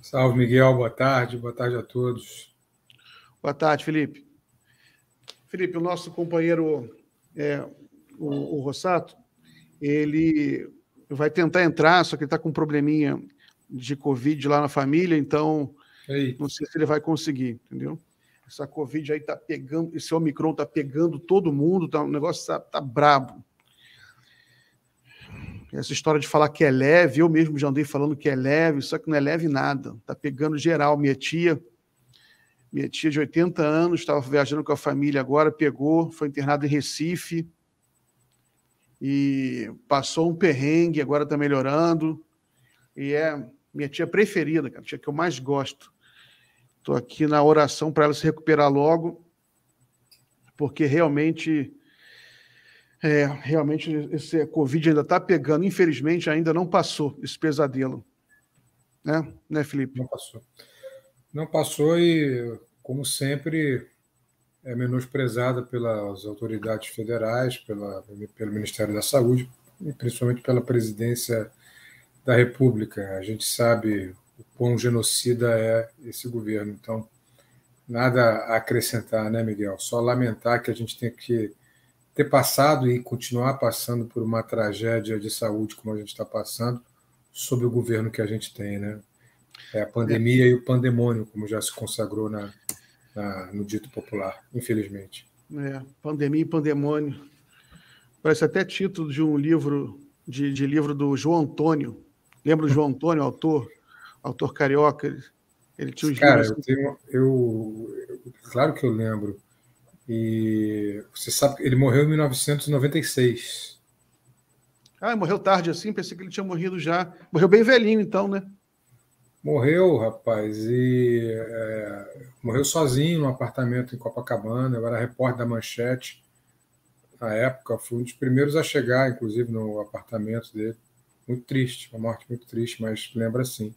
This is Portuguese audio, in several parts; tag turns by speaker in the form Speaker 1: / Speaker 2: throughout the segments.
Speaker 1: Salve, Miguel. Boa tarde. Boa tarde a todos.
Speaker 2: Boa tarde, Felipe. Felipe, o nosso companheiro, o Rossato, ele vai tentar entrar, só que ele está com um probleminha de Covid lá na família, então não sei se ele vai conseguir, entendeu? Essa Covid aí está pegando, esse Omicron está pegando todo mundo, o negócio tá brabo. Essa história de falar que é leve, eu mesmo já andei falando que é leve, só que não é leve nada, está pegando geral. Minha tia de 80 anos, estava viajando com a família agora, pegou, foi internada em Recife e passou um perrengue, agora está melhorando. E é minha tia preferida, cara, a tia que eu mais gosto. Estou aqui na oração para ela se recuperar logo, porque realmente esse Covid ainda está pegando. Infelizmente, ainda não passou esse pesadelo. Né, Felipe?
Speaker 1: Não passou e, como sempre, é menosprezada pelas autoridades federais, pelo Ministério da Saúde e principalmente pela Presidência da República. A gente sabe o quão genocida é esse governo. Então, nada a acrescentar, né, Miguel? Só lamentar que a gente tem que ter passado e continuar passando por uma tragédia de saúde como a gente está passando sob o governo que a gente tem, né? É a pandemia e o pandemônio, como já se consagrou no dito popular, infelizmente.
Speaker 2: Pandemia e pandemônio. Parece até título de um livro, de livro do João Antônio. Lembra do João Antônio, autor carioca? Ele tinha uns
Speaker 1: livros
Speaker 2: assim.
Speaker 1: Claro que eu lembro. E você sabe que ele morreu em 1996.
Speaker 2: Morreu tarde assim, pensei que ele tinha morrido já. Morreu bem velhinho, então, né?
Speaker 1: Morreu, rapaz, e morreu sozinho no apartamento em Copacabana. Eu era repórter da Manchete na época, fui um dos primeiros a chegar, inclusive, no apartamento dele. Muito triste, uma morte muito triste, mas lembra sim.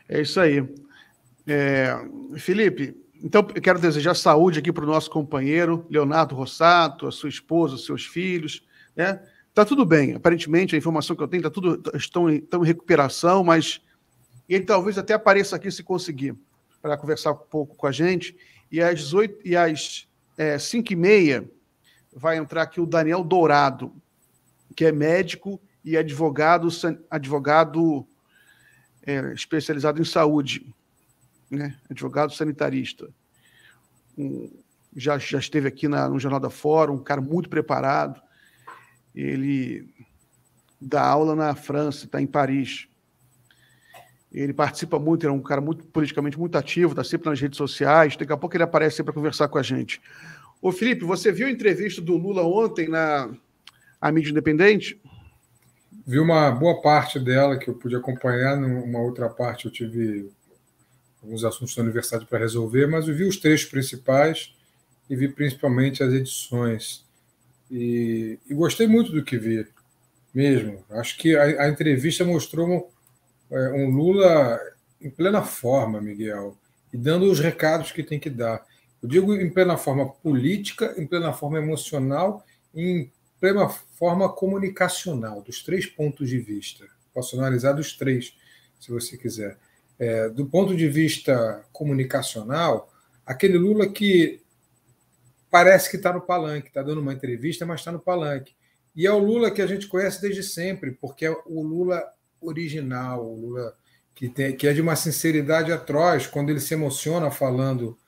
Speaker 2: É isso aí. Felipe, então eu quero desejar saúde aqui para o nosso companheiro, Leonardo Rossato, a sua esposa, os seus filhos, né? Tá tudo bem, aparentemente a informação que eu tenho, estão em recuperação, mas ele talvez até apareça aqui se conseguir, para conversar um pouco com a gente, e às 5h30 vai entrar aqui o Daniel Dourado, que é médico e advogado especializado em saúde, né? Advogado sanitarista. Já esteve aqui no Jornal da Fórum, um cara muito preparado. Ele dá aula na França, está em Paris. Ele participa muito, ele é um cara politicamente muito ativo, está sempre nas redes sociais. Daqui a pouco ele aparece para conversar com a gente. Ô, Felipe, você viu a entrevista do Lula ontem na mídia independente?
Speaker 1: Vi uma boa parte dela que eu pude acompanhar, numa outra parte eu tive alguns assuntos da universidade para resolver, mas eu vi os trechos principais e vi principalmente as edições. E gostei muito do que vi, mesmo. Acho que a entrevista mostrou um Lula em plena forma, Miguel, e dando os recados que tem que dar. Eu digo em plena forma política, em plena forma emocional, em plena forma comunicacional, dos três pontos de vista. Posso analisar dos três, se você quiser. Do ponto de vista comunicacional, aquele Lula que parece que está no palanque, está dando uma entrevista, mas está no palanque. E é o Lula que a gente conhece desde sempre, porque é o Lula original, o Lula que é de uma sinceridade atroz. Quando ele se emociona falando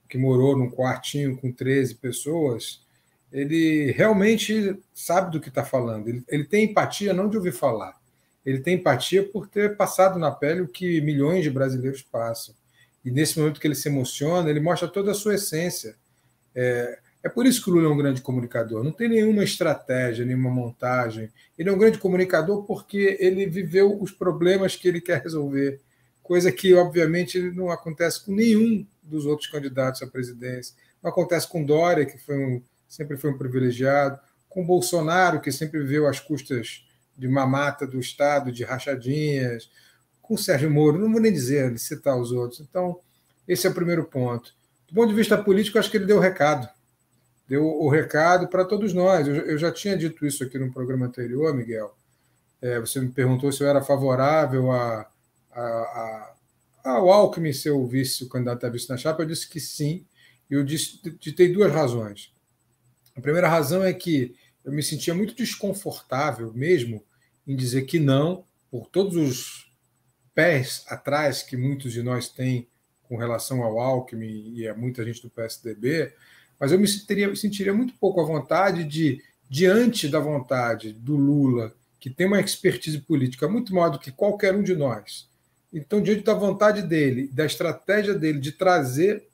Speaker 1: que morou num quartinho com 13 pessoas, ele realmente sabe do que está falando. Ele tem empatia não de ouvir falar, ele tem empatia por ter passado na pele o que milhões de brasileiros passam. E nesse momento que ele se emociona, ele mostra toda a sua essência. É por isso que o Lula é um grande comunicador. Não tem nenhuma estratégia, nenhuma montagem. Ele é um grande comunicador porque ele viveu os problemas que ele quer resolver, coisa que, obviamente, não acontece com nenhum dos outros candidatos à presidência. Não acontece com Dória, que sempre foi um privilegiado, com Bolsonaro, que sempre viveu às custas de mamata do Estado, de rachadinhas, com Sérgio Moro, não vou nem dizer, citar os outros. Então, esse é o primeiro ponto. Do ponto de vista político, acho que ele deu o recado. Deu o recado para todos nós. Eu já tinha dito isso aqui no programa anterior, Miguel, Você me perguntou se eu era favorável ao Alckmin ser o vice-candidato a vice na chapa. Eu disse que sim, e eu ditei duas razões. A primeira razão é que eu me sentia muito desconfortável mesmo em dizer que não, por todos os pés atrás que muitos de nós têm com relação ao Alckmin e a muita gente do PSDB, mas eu me sentiria muito pouco à vontade de, diante da vontade do Lula, que tem uma expertise política muito maior do que qualquer um de nós, então, diante da vontade dele, da estratégia dele de trazer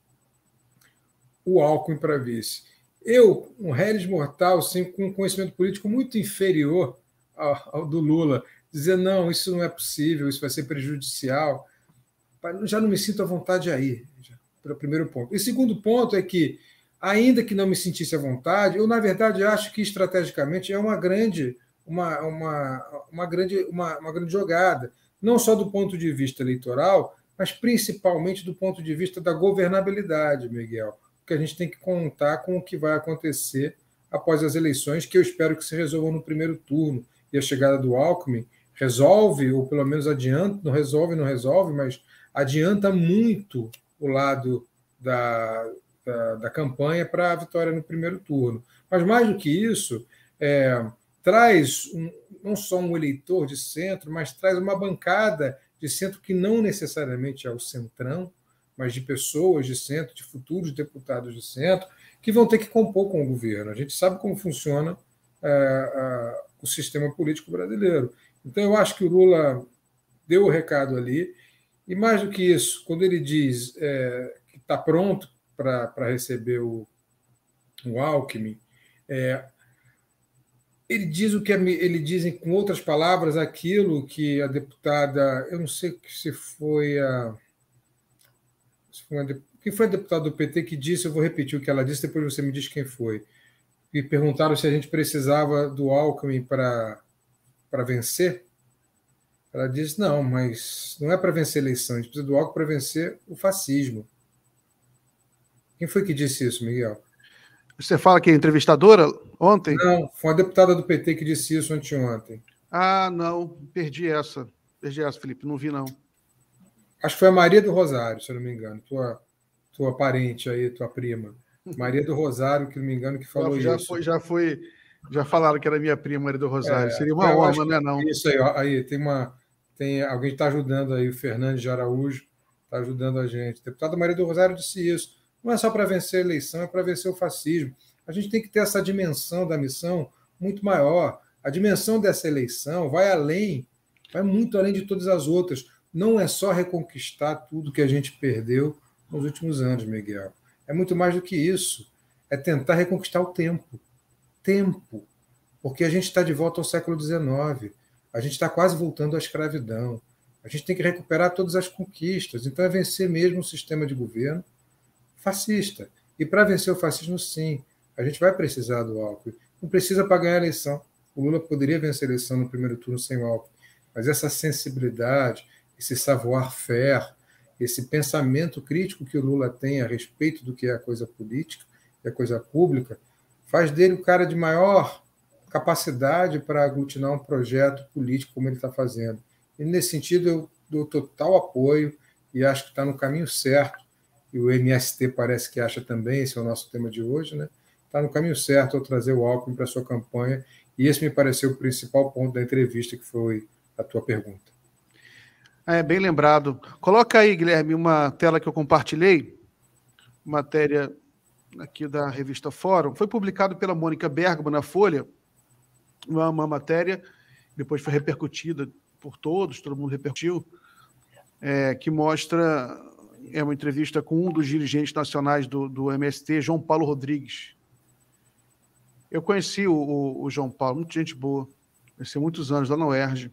Speaker 1: o Alckmin para vice, eu, um réis mortal, com um conhecimento político muito inferior ao do Lula, dizer, não, isso não é possível, isso vai ser prejudicial, já não me sinto à vontade aí, pelo primeiro ponto. E o segundo ponto é que, ainda que não me sentisse à vontade, eu, na verdade, acho que, estrategicamente, é uma grande jogada, não só do ponto de vista eleitoral, mas principalmente do ponto de vista da governabilidade, Miguel, porque a gente tem que contar com o que vai acontecer após as eleições, que eu espero que se resolvam no primeiro turno, e a chegada do Alckmin resolve, ou pelo menos adianta, não resolve, mas adianta muito o lado da campanha para a vitória no primeiro turno. Mas, mais do que isso, traz não só um eleitor de centro, mas traz uma bancada de centro que não necessariamente é o centrão, mas de pessoas de centro, de futuros deputados de centro, que vão ter que compor com o governo. A gente sabe como funciona o sistema político brasileiro. Então, eu acho que o Lula deu o recado ali, e mais do que isso, quando ele diz que está pronto para receber o Alckmin, ele diz ele diz, com outras palavras, aquilo que a deputada, eu não sei se foi quem foi a deputada do PT que disse, eu vou repetir o que ela disse, depois você me diz quem foi. E perguntaram se a gente precisava do Alckmin para vencer. Ela disse, não, mas não é para vencer a eleição, a gente precisa do Alckmin para vencer o fascismo. Quem foi que disse isso, Miguel?
Speaker 2: Você fala que é entrevistadora ontem?
Speaker 1: Não, foi uma deputada do PT que disse isso anteontem.
Speaker 2: Ah, não, perdi essa, Felipe, não vi, não.
Speaker 1: Acho que foi a Maria do Rosário, se eu não me engano, tua parente aí, tua prima. Maria do Rosário, que não me engano, que falou isso.
Speaker 2: Já falaram que era minha prima, Maria do Rosário. Seria uma honra, né? Não.
Speaker 1: Isso aí, ó, aí tem alguém que está ajudando aí, o Fernandes de Araújo, está ajudando a gente. A deputada Maria do Rosário disse isso. Não é só para vencer a eleição, é para vencer o fascismo. A gente tem que ter essa dimensão da missão muito maior. A dimensão dessa eleição vai muito além de todas as outras. Não é só reconquistar tudo que a gente perdeu nos últimos anos, Miguel. É muito mais do que isso. É tentar reconquistar o tempo. Tempo. Porque a gente está de volta ao século XIX. A gente está quase voltando à escravidão. A gente tem que recuperar todas as conquistas. Então é vencer mesmo o sistema de governo fascista. E para vencer o fascismo, sim, a gente vai precisar do Alckmin. Não precisa para ganhar a eleição. O Lula poderia vencer a eleição no primeiro turno sem o Alckmin. Mas essa sensibilidade, esse savoir-faire, esse pensamento crítico que o Lula tem a respeito do que é a coisa política e a coisa pública, faz dele o cara de maior capacidade para aglutinar um projeto político como ele está fazendo. E, nesse sentido, eu dou total apoio e acho que está no caminho certo, e o MST parece que acha também, esse é o nosso tema de hoje, né? Está no caminho certo ao trazer o Alckmin para a sua campanha, e esse me pareceu o principal ponto da entrevista, que foi a tua pergunta.
Speaker 2: Bem lembrado. Coloca aí, Guilherme, uma tela que eu compartilhei, matéria aqui da revista Fórum, foi publicado pela Mônica Bergamo na Folha, uma matéria, depois foi repercutida por todos, todo mundo repercutiu, que mostra, uma entrevista com um dos dirigentes nacionais do MST, João Paulo Rodrigues. Eu conheci o João Paulo, muita gente boa, conheci muitos anos lá na UERJ.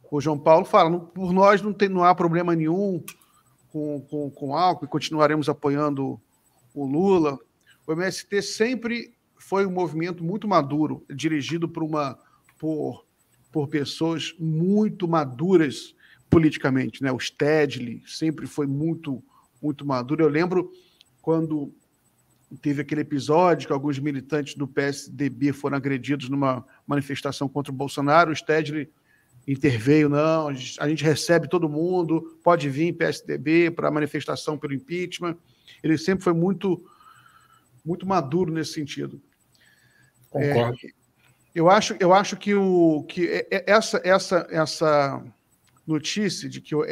Speaker 2: O João Paulo fala, por nós não há problema nenhum com o Alckmin, continuaremos apoiando o Lula. O MST sempre foi um movimento muito maduro, dirigido por pessoas muito maduras politicamente, né? O Stedley sempre foi muito, muito maduro. Eu lembro quando teve aquele episódio que alguns militantes do PSDB foram agredidos numa manifestação contra o Bolsonaro, o Stedley interveio, não, a gente recebe todo mundo, pode vir PSDB para a manifestação pelo impeachment. Ele sempre foi muito, muito maduro nesse sentido.
Speaker 1: Concordo.
Speaker 2: Eu acho que essa notícia de que o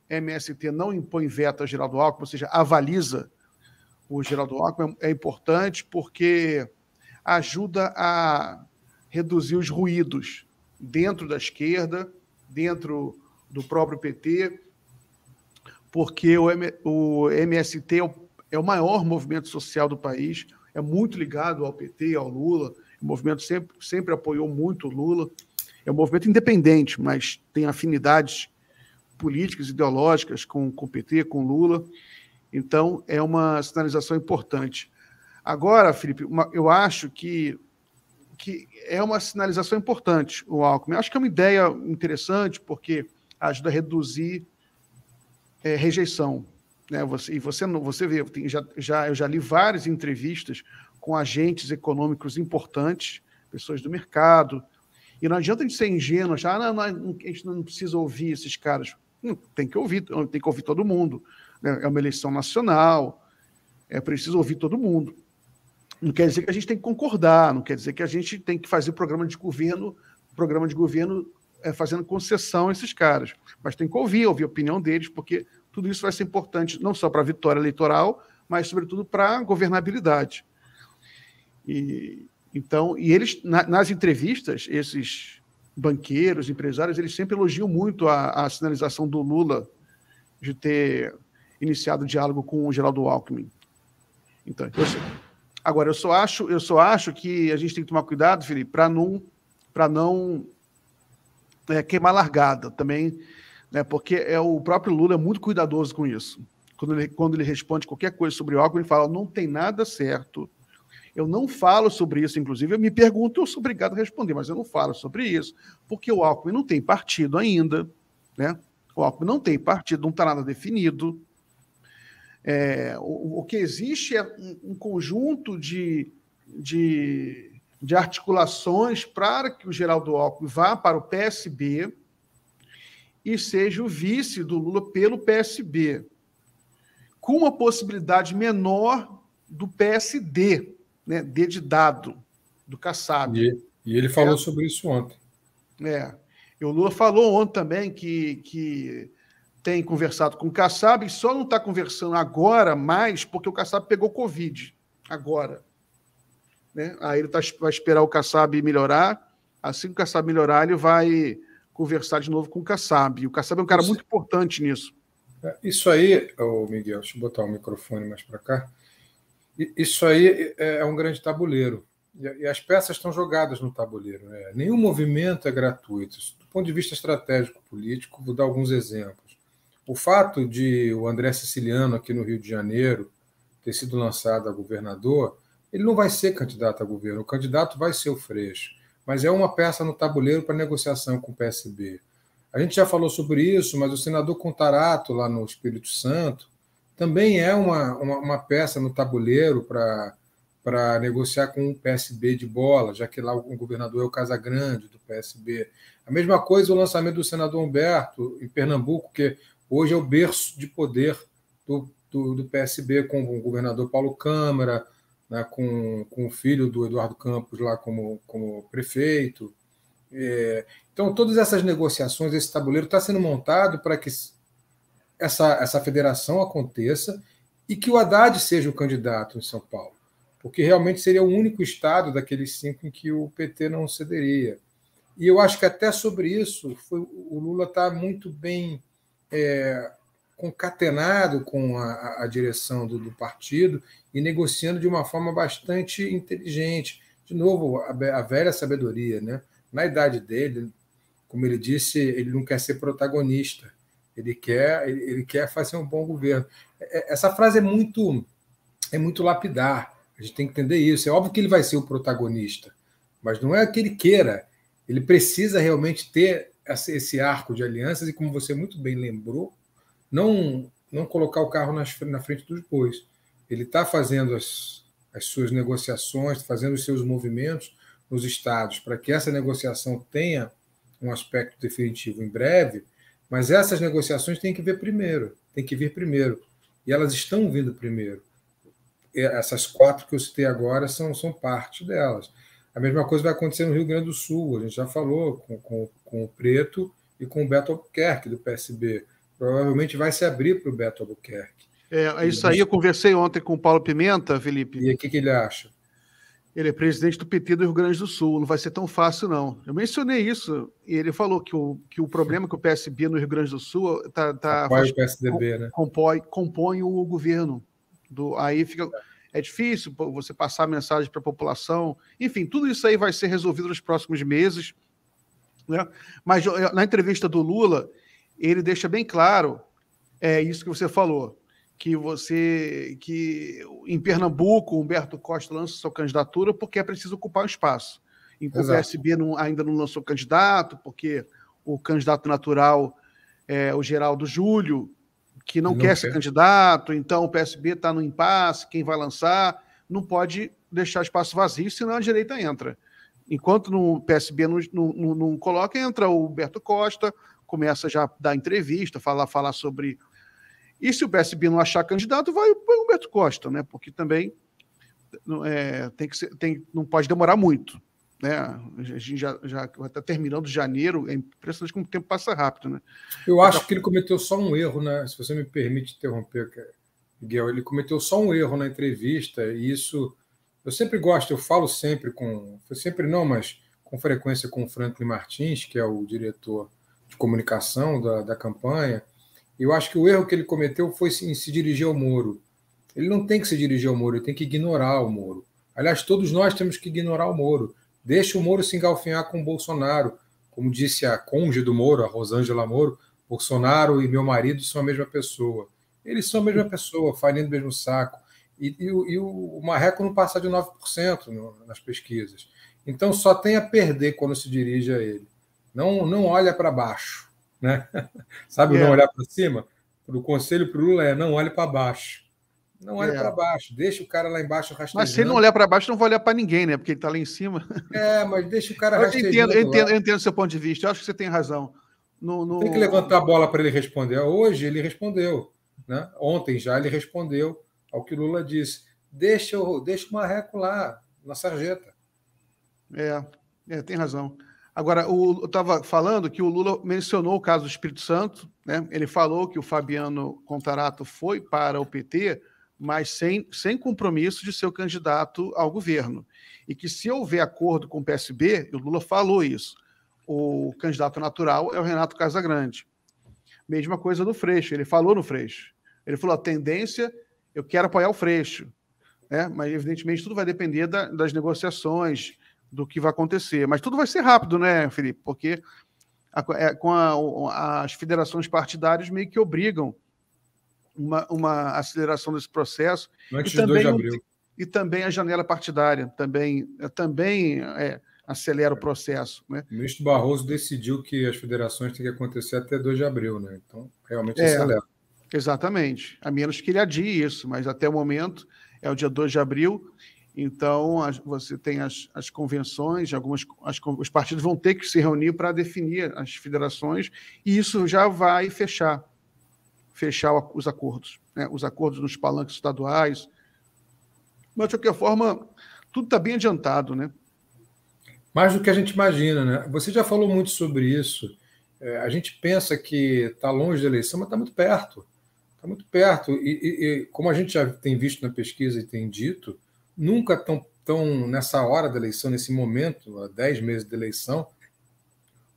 Speaker 2: MST não impõe veto a Geraldo Alckmin, ou seja, avaliza o Geraldo Alckmin, é importante porque ajuda a reduzir os ruídos dentro da esquerda, dentro do próprio PT, porque o MST é o maior movimento social do país, é muito ligado ao PT, ao Lula, o movimento sempre apoiou muito o Lula, é um movimento independente, mas tem afinidades políticas, ideológicas com o PT, com Lula. Então, é uma sinalização importante. Agora, Felipe, eu acho que é uma sinalização importante o Alckmin. Eu acho que é uma ideia interessante, porque ajuda a reduzir rejeição. Né? Você vê, eu já li várias entrevistas com agentes econômicos importantes, pessoas do mercado, e não adianta a gente ser ingênuo, achar a gente não precisa ouvir esses caras. Tem que ouvir todo mundo. É uma eleição nacional, é preciso ouvir todo mundo. Não quer dizer que a gente tem que concordar, não quer dizer que a gente tem que fazer programa de governo fazendo concessão a esses caras. Mas tem que ouvir a opinião deles, porque tudo isso vai ser importante, não só para a vitória eleitoral, mas, sobretudo, para a governabilidade. E eles, nas entrevistas, esses banqueiros, empresários, eles sempre elogiam muito a sinalização do Lula de ter iniciado o diálogo com o Geraldo Alckmin. Então, agora, eu só acho que a gente tem que tomar cuidado, Felipe, para não queimar largada também, né, porque o próprio Lula é muito cuidadoso com isso. Quando ele responde qualquer coisa sobre o Alckmin, ele fala, não tem nada certo. Eu não falo sobre isso, inclusive, eu me pergunto, eu sou obrigado a responder, mas eu não falo sobre isso, porque o Alckmin não tem partido ainda, né? O Alckmin não tem partido, não está nada definido. O que existe é um conjunto de articulações para que o Geraldo Alckmin vá para o PSB e seja o vice do Lula pelo PSB, com uma possibilidade menor do PSD, né, de dado, do Kassab.
Speaker 1: E ele falou sobre isso ontem.
Speaker 2: E o Lula falou ontem também que tem conversado com o Kassab e só não está conversando agora mais porque o Kassab pegou Covid agora. Né? Aí ele vai esperar o Kassab melhorar. Assim que o Kassab melhorar, ele vai conversar de novo com o Kassab. E o Kassab é um cara muito importante nisso.
Speaker 1: Isso aí, Miguel, deixa eu botar o microfone mais para cá. Isso aí é um grande tabuleiro. E as peças estão jogadas no tabuleiro. Né? Nenhum movimento é gratuito. Do ponto de vista estratégico político, vou dar alguns exemplos. O fato de o André Siciliano, aqui no Rio de Janeiro, ter sido lançado a governador, ele não vai ser candidato a governo. O candidato vai ser o Freixo. Mas é uma peça no tabuleiro para negociação com o PSB. A gente já falou sobre isso, mas o senador Contarato, lá no Espírito Santo, também é uma peça no tabuleiro para negociar com o PSB de bola, já que lá o governador é o Casagrande, do PSB. A mesma coisa o lançamento do senador Humberto, em Pernambuco, que hoje é o berço de poder do PSB, com o governador Paulo Câmara, né, com o filho do Eduardo Campos lá como prefeito. Então, todas essas negociações, esse tabuleiro está sendo montado para que essa federação aconteça e que o Haddad seja o candidato em São Paulo, porque realmente seria o único estado daqueles 5 em que o PT não cederia. E eu acho que até sobre isso o Lula está muito bem concatenado com a direção do partido e negociando de uma forma bastante inteligente. De novo, a velha sabedoria, né? Na idade dele, como ele disse, ele não quer ser protagonista. Ele quer fazer um bom governo. Essa frase é muito lapidar. A gente tem que entender isso. É óbvio que ele vai ser o protagonista, mas não é que ele queira. Ele precisa realmente ter esse arco de alianças e, como você muito bem lembrou, não colocar o carro na frente dos bois. Ele está fazendo as suas negociações, fazendo os seus movimentos nos estados, para que essa negociação tenha um aspecto definitivo em breve, mas essas negociações têm que vir primeiro. E elas estão vindo primeiro. Essas 4 que eu citei agora são parte delas. A mesma coisa vai acontecer no Rio Grande do Sul, a gente já falou com o Preto e com o Beto Albuquerque, do PSB. Provavelmente vai se abrir para o Beto Albuquerque.
Speaker 2: É isso aí, eu conversei ontem com o Paulo Pimenta, Felipe.
Speaker 1: E o que ele acha?
Speaker 2: Ele é presidente do PT do Rio Grande do Sul, não vai ser tão fácil, não. Eu mencionei isso, e ele falou que o problema que o PSB no Rio Grande do Sul
Speaker 1: apoia o PSDB, né?
Speaker 2: compõe o governo. Aí é difícil você passar a mensagem para a população. Enfim, tudo isso aí vai ser resolvido nos próximos meses, né? Mas na entrevista do Lula, ele deixa bem claro isso que você falou, que em Pernambuco o Humberto Costa lança sua candidatura porque é preciso ocupar um espaço. O PSB ainda não lançou candidato, porque o candidato natural é o Geraldo Júlio, que não quer ser candidato, então o PSB está no impasse, quem vai lançar, não pode deixar espaço vazio, senão a direita entra. Enquanto no PSB não coloca, entra o Humberto Costa, começa já a dar entrevista, falar sobre... E se o PSB não achar candidato, vai o Humberto Costa, né? Porque também não pode demorar muito, né? A gente já está terminando janeiro, é impressionante como o tempo passa rápido, né?
Speaker 1: Eu acho que ele cometeu só um erro, né? Se você me permite interromper, Miguel, ele cometeu só um erro na entrevista, e isso eu sempre gosto, eu falo sempre mas com frequência com o Franklin Martins, que é o diretor de comunicação da campanha. Eu acho que o erro que ele cometeu foi em se dirigir ao Moro. Ele não tem que se dirigir ao Moro, ele tem que ignorar o Moro. Aliás, todos nós temos que ignorar o Moro. Deixa o Moro se engalfinhar com o Bolsonaro. Como disse a cônjuge do Moro, a Rosângela Moro, Bolsonaro e meu marido são a mesma pessoa. Eles são a mesma pessoa, farinha do mesmo saco. E o Marreco não passa de 9% nas pesquisas. Então só tem a perder quando se dirige a ele. Não olha para baixo. Né? Sabe, não olhar para cima? O conselho para o Lula não olhe para baixo. Não olhe para baixo, deixa o cara lá embaixo rastejando.
Speaker 2: Mas se ele não olhar para baixo, não vai olhar para ninguém, né? Porque ele está lá em cima.
Speaker 1: Mas deixa o cara rastejando.
Speaker 2: Eu entendo o seu ponto de vista, eu acho que você tem razão.
Speaker 1: Tem que levantar a bola para ele responder. Hoje ele respondeu. Né? Ontem já ele respondeu ao que o Lula disse. Deixa o Marreco lá, na sarjeta.
Speaker 2: Tem razão. Agora, eu estava falando que o Lula mencionou o caso do Espírito Santo, né? Ele falou que o Fabiano Contarato foi para o PT, mas sem compromisso de ser o candidato ao governo. E que se houver acordo com o PSB, o Lula falou isso, o candidato natural é o Renato Casagrande. Mesma coisa do Freixo, ele falou no Freixo. Ele falou, a tendência, eu quero apoiar o Freixo, né? Mas evidentemente tudo vai depender das negociações, do que vai acontecer. Mas tudo vai ser rápido, né, Felipe? Porque as federações partidárias meio que obrigam uma aceleração desse processo.
Speaker 1: Antes de 2 de abril.
Speaker 2: E também a janela partidária também acelera o processo. Né?
Speaker 1: O ministro Barroso decidiu que as federações têm que acontecer até 2 de abril, né? Então, realmente acelera.
Speaker 2: Exatamente. A menos que ele adie isso, mas até o momento é o dia 2 de abril. Então, você tem as convenções, os partidos vão ter que se reunir para definir as federações, e isso já vai fechar os acordos, né? Os acordos nos palanques estaduais. Mas, de qualquer forma, tudo está bem adiantado, né?
Speaker 1: Mais do que a gente imagina, né? Você já falou muito sobre isso. A gente pensa que está longe da eleição, mas está muito perto. Está muito perto. E como a gente já tem visto na pesquisa e tem dito, nunca tão nessa hora da eleição, nesse momento, há 10 meses de eleição,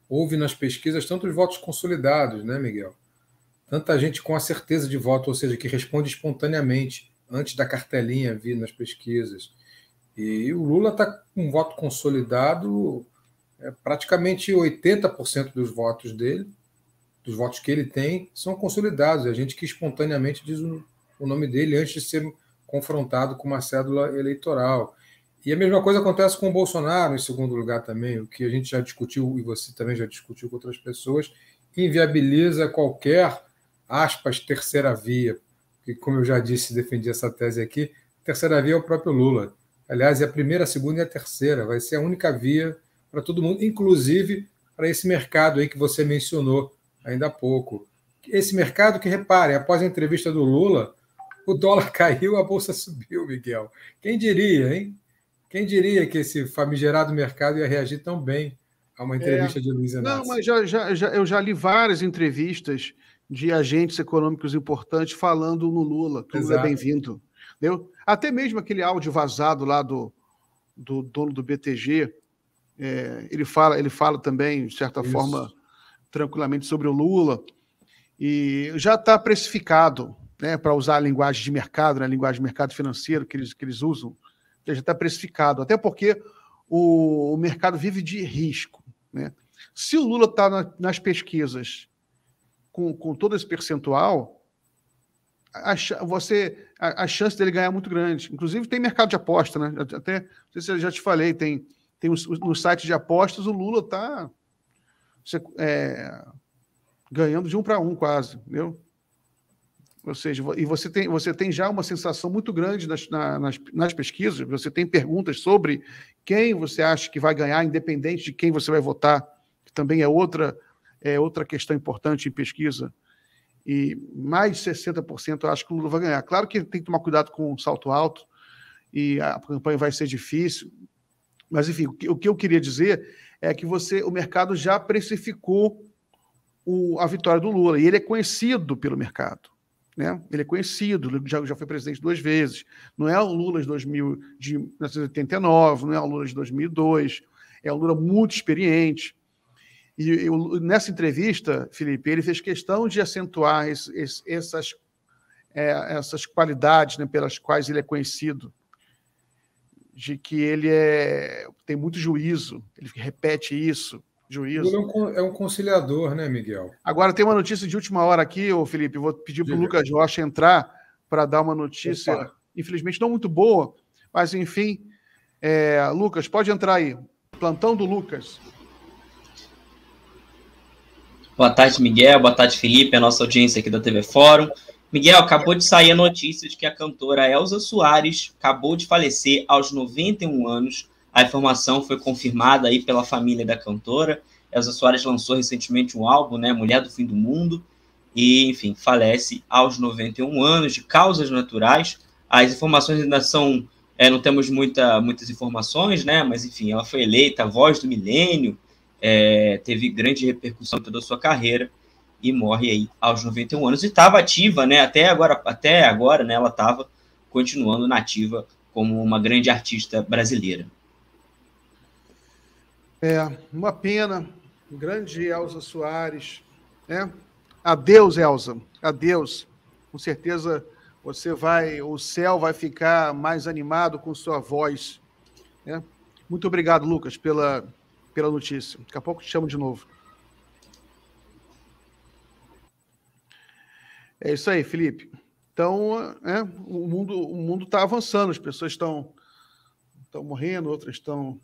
Speaker 1: houve nas pesquisas tantos votos consolidados, né, Miguel? Tanta gente com a certeza de voto, ou seja, que responde espontaneamente, antes da cartelinha vir nas pesquisas. E o Lula está com um voto consolidado, praticamente 80% dos votos dele, dos votos que ele tem, são consolidados. É a gente que espontaneamente diz o nome dele antes de ser confrontado com uma cédula eleitoral. E a mesma coisa acontece com o Bolsonaro, em segundo lugar também, o que a gente já discutiu, e você também já discutiu com outras pessoas, inviabiliza qualquer, aspas, terceira via, que, como eu já disse, defendi essa tese aqui, terceira via é o próprio Lula. Aliás, é a primeira, a segunda e a terceira. Vai ser a única via para todo mundo, inclusive para esse mercado aí que você mencionou ainda há pouco. Esse mercado que, reparem, após a entrevista do Lula, o dólar caiu, a bolsa subiu, Miguel. Quem diria, hein? Quem diria que esse famigerado mercado ia reagir tão bem a uma entrevista de Luiz Inácio?
Speaker 2: Não, mas eu já li várias entrevistas de agentes econômicos importantes falando no Lula, que o Lula é bem-vindo. Entendeu? Até mesmo aquele áudio vazado lá do dono do BTG, ele fala também, de certa forma, tranquilamente sobre o Lula, e já está precificado, né, para usar a linguagem de mercado, né, a linguagem de mercado financeiro que eles usam, já está precificado, até porque o mercado vive de risco. Né? Se o Lula está nas pesquisas com todo esse percentual, a chance dele ganhar é muito grande. Inclusive, tem mercado de aposta, né? Até, não sei se eu já te falei, tem no site de apostas, o Lula está ganhando de 1 para 1 quase, entendeu? Ou seja, e você tem já uma sensação muito grande nas pesquisas, você tem perguntas sobre quem você acha que vai ganhar, independente de quem você vai votar, que também é outra questão importante em pesquisa. E mais de 60% eu acho que o Lula vai ganhar. Claro que tem que tomar cuidado com o salto alto, e a campanha vai ser difícil, mas, enfim, o que eu queria dizer é que o mercado já precificou a vitória do Lula, e ele é conhecido pelo mercado. Né? Ele é conhecido, já foi presidente 2 vezes. Não é o Lula de 1989, não é o Lula de 2002, é um Lula muito experiente. E nessa entrevista, Felipe, ele fez questão de acentuar essas qualidades, né, pelas quais ele é conhecido, de que ele tem muito juízo, ele repete isso, juízo.
Speaker 1: Lula é um conciliador, né, Miguel?
Speaker 2: Agora tem uma notícia de última hora aqui, Felipe, vou pedir para o Lucas Rocha entrar para dar uma notícia, infelizmente não muito boa, mas enfim, Lucas, pode entrar aí, plantão do Lucas.
Speaker 3: Boa tarde, Miguel, boa tarde, Felipe, a nossa audiência aqui da TV Fórum. Miguel, acabou de sair a notícia de que a cantora Elza Soares acabou de falecer aos 91 anos. A informação foi confirmada aí pela família da cantora. Elza Soares lançou recentemente um álbum, né, Mulher do Fim do Mundo, e, enfim, falece aos 91 anos de causas naturais. As informações ainda são... não temos muitas informações, né, mas, enfim, ela foi eleita a voz do milênio, teve grande repercussão em toda a sua carreira, e morre aí aos 91 anos. E estava ativa, né, até agora, né, ela estava continuando nativa como uma grande artista brasileira.
Speaker 2: Uma pena. Grande Elza Soares. Né? Adeus, Elza. Adeus. Com certeza o céu vai ficar mais animado com sua voz. Né? Muito obrigado, Lucas, pela notícia. Daqui a pouco te chamo de novo. É isso aí, Felipe. Então, o mundo está avançando, as pessoas estão morrendo, outras estão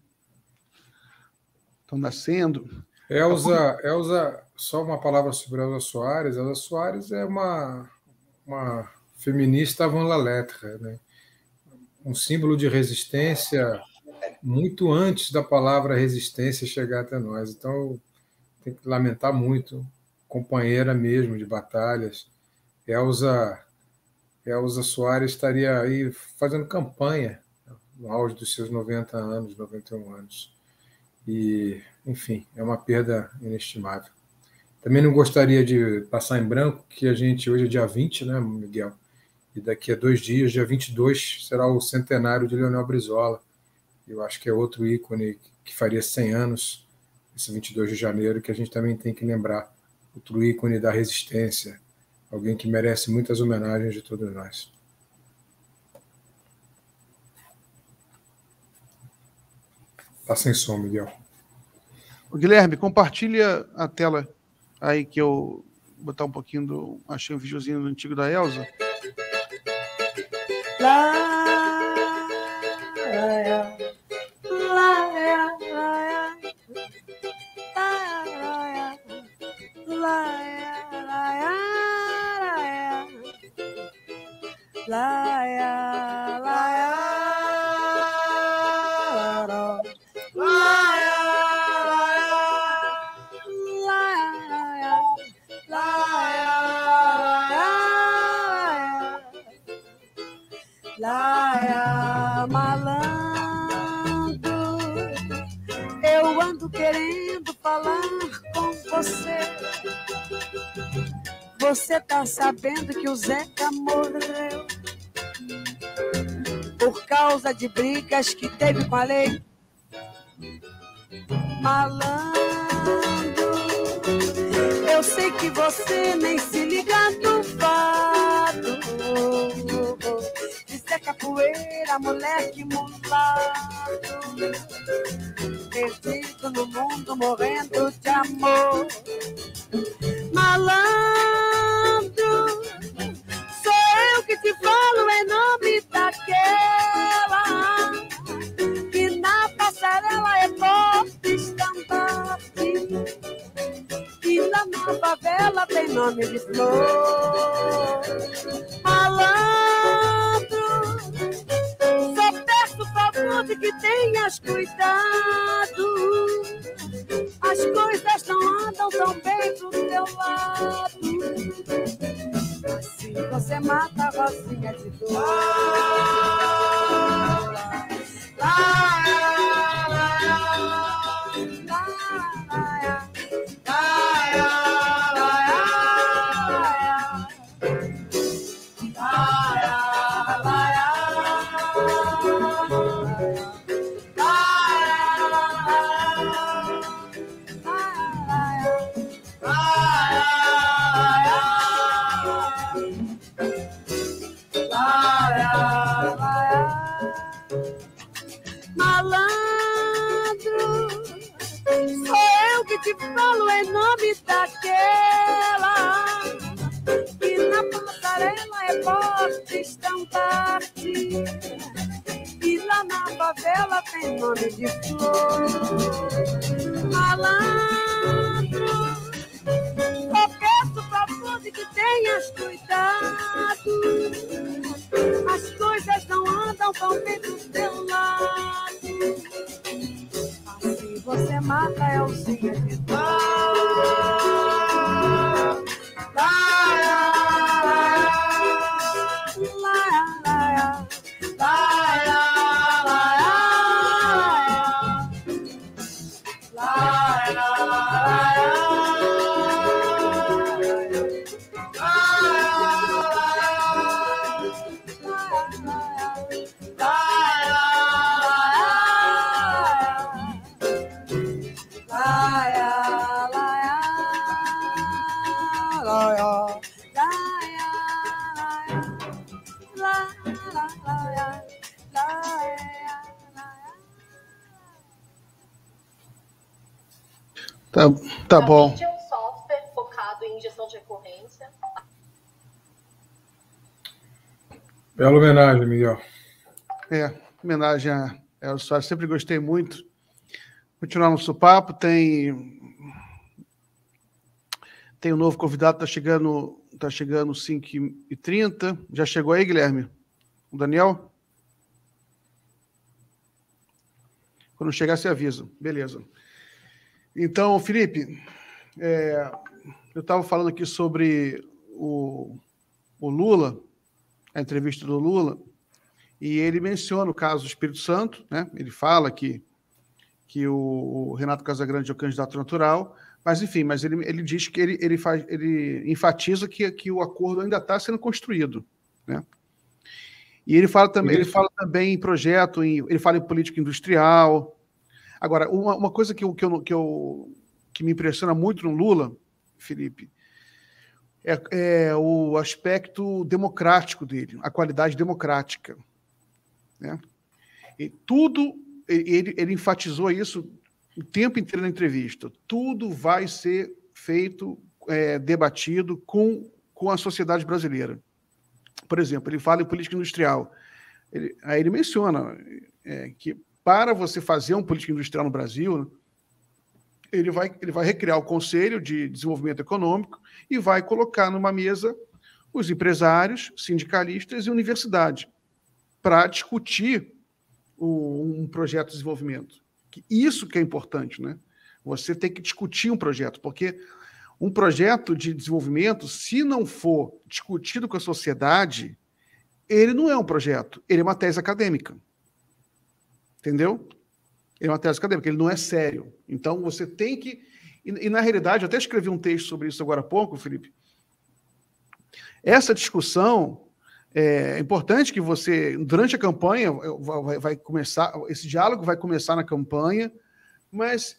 Speaker 2: nascendo.
Speaker 1: Elza, só uma palavra sobre Elza Soares. Elza Soares é uma feminista avant la lettre, né? Um símbolo de resistência muito antes da palavra resistência chegar até nós. Então, tem que lamentar muito, companheira mesmo de batalhas. Elza Soares estaria aí fazendo campanha no auge dos seus 90 anos, 91 anos. E, enfim, é uma perda inestimável. Também não gostaria de passar em branco que a gente, hoje é dia 20, né, Miguel? E daqui a 2 dias, dia 22, será o centenário de Leonel Brizola. Eu acho que é outro ícone que faria 100 anos, esse 22 de janeiro, que a gente também tem que lembrar. Outro ícone da resistência, alguém que merece muitas homenagens de todos nós. Está sem som, Miguel.
Speaker 2: Guilherme, compartilha a tela aí que eu vou botar um pouquinho achei um videozinho antigo da Elza.
Speaker 4: Laia, malandro, eu ando querendo falar com você. Você tá sabendo que o Zeca morreu por causa de brigas que teve com a lei? Malandro, eu sei que você nem se liga no fato de ser capoeira, moleque mulato, perdido no mundo, morrendo de amor. Malandro, sou eu que te falo em nome daquela que na passarela é forte estandarte, e lá na favela tem nome de flor. Malandro, só peço favor de que tenhas cuidado, as coisas não andam tão bem pro teu lado. Assim você mata a Rosinha de dor. Te falo em nome daquela que na passarela é forte estandarte, e lá na favela tem nome de flor. Malandro, só peço favor de que tenhas cuidado, as coisas não andam tão bem do teu lado. Assim você mata a Elzinha de dor.
Speaker 2: Tá bom.
Speaker 5: Tinha um software focado em gestão de recorrência.
Speaker 1: Bela homenagem, Miguel.
Speaker 2: Homenagem a Elcio Soares, sempre gostei muito. Continuar nosso papo, tem um novo convidado, tá chegando 5h30. Já chegou aí, Guilherme? O Daniel? Quando chegar, você avisa. Beleza. Então, Felipe, eu estava falando aqui sobre o Lula, a entrevista do Lula, e ele menciona o caso do Espírito Santo, né? Ele fala que o Renato Casagrande é o candidato natural, mas enfim, ele diz que ele enfatiza que o acordo ainda está sendo construído, né? E ele fala também em projeto, ele fala em política industrial. Agora, uma coisa que me impressiona muito no Lula, Felipe, é o aspecto democrático dele, a qualidade democrática, né? E tudo, ele enfatizou isso o tempo inteiro na entrevista. Tudo vai ser feito, debatido com a sociedade brasileira. Por exemplo, ele fala em política industrial. Aí ele menciona que para você fazer uma política industrial no Brasil, ele vai recriar o Conselho de Desenvolvimento Econômico e vai colocar numa mesa os empresários, sindicalistas e universidade para discutir um projeto de desenvolvimento. Isso que é importante, né? Você tem que discutir um projeto, porque um projeto de desenvolvimento, se não for discutido com a sociedade, ele não é um projeto, ele é uma tese acadêmica. Entendeu? Ele é uma tese acadêmica, ele não é sério. Então, você tem que... E na realidade, eu até escrevi um texto sobre isso agora há pouco, Felipe. Essa discussão, é importante que você, durante a campanha, vai começar, esse diálogo vai começar na campanha, mas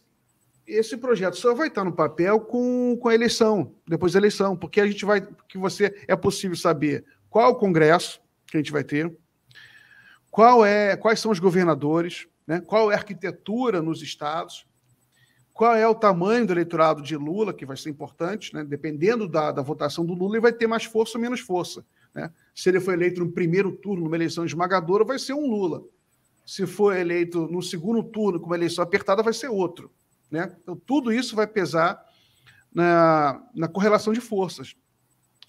Speaker 2: esse projeto só vai estar no papel com a eleição, depois da eleição, porque a gente vai, que você é possível saber qual é o Congresso que a gente vai ter, quais são os governadores, né, qual é a arquitetura nos estados, qual é o tamanho do eleitorado de Lula, que vai ser importante, né, dependendo da votação do Lula, ele vai ter mais força ou menos força. Né? Se ele for eleito no primeiro turno, numa eleição esmagadora, vai ser um Lula. Se for eleito no segundo turno, com uma eleição apertada, vai ser outro. Né? Então, tudo isso vai pesar na correlação de forças.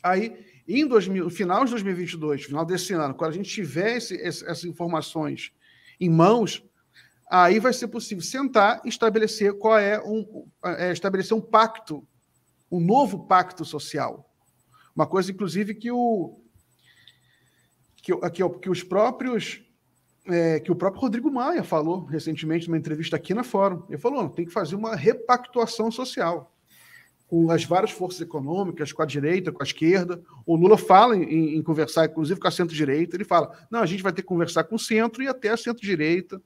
Speaker 2: Aí, no final de 2022, final desse ano, quando a gente tiver essas informações em mãos, aí vai ser possível sentar e estabelecer estabelecer um pacto, um novo pacto social. Uma coisa, inclusive, que o próprio Rodrigo Maia falou recentemente numa entrevista aqui na Fórum. Ele falou, tem que fazer uma repactuação social com as várias forças econômicas, com a direita, com a esquerda. O Lula fala em conversar, inclusive, com a centro-direita. Ele fala, não, a gente vai ter que conversar com o centro e até a centro-direita,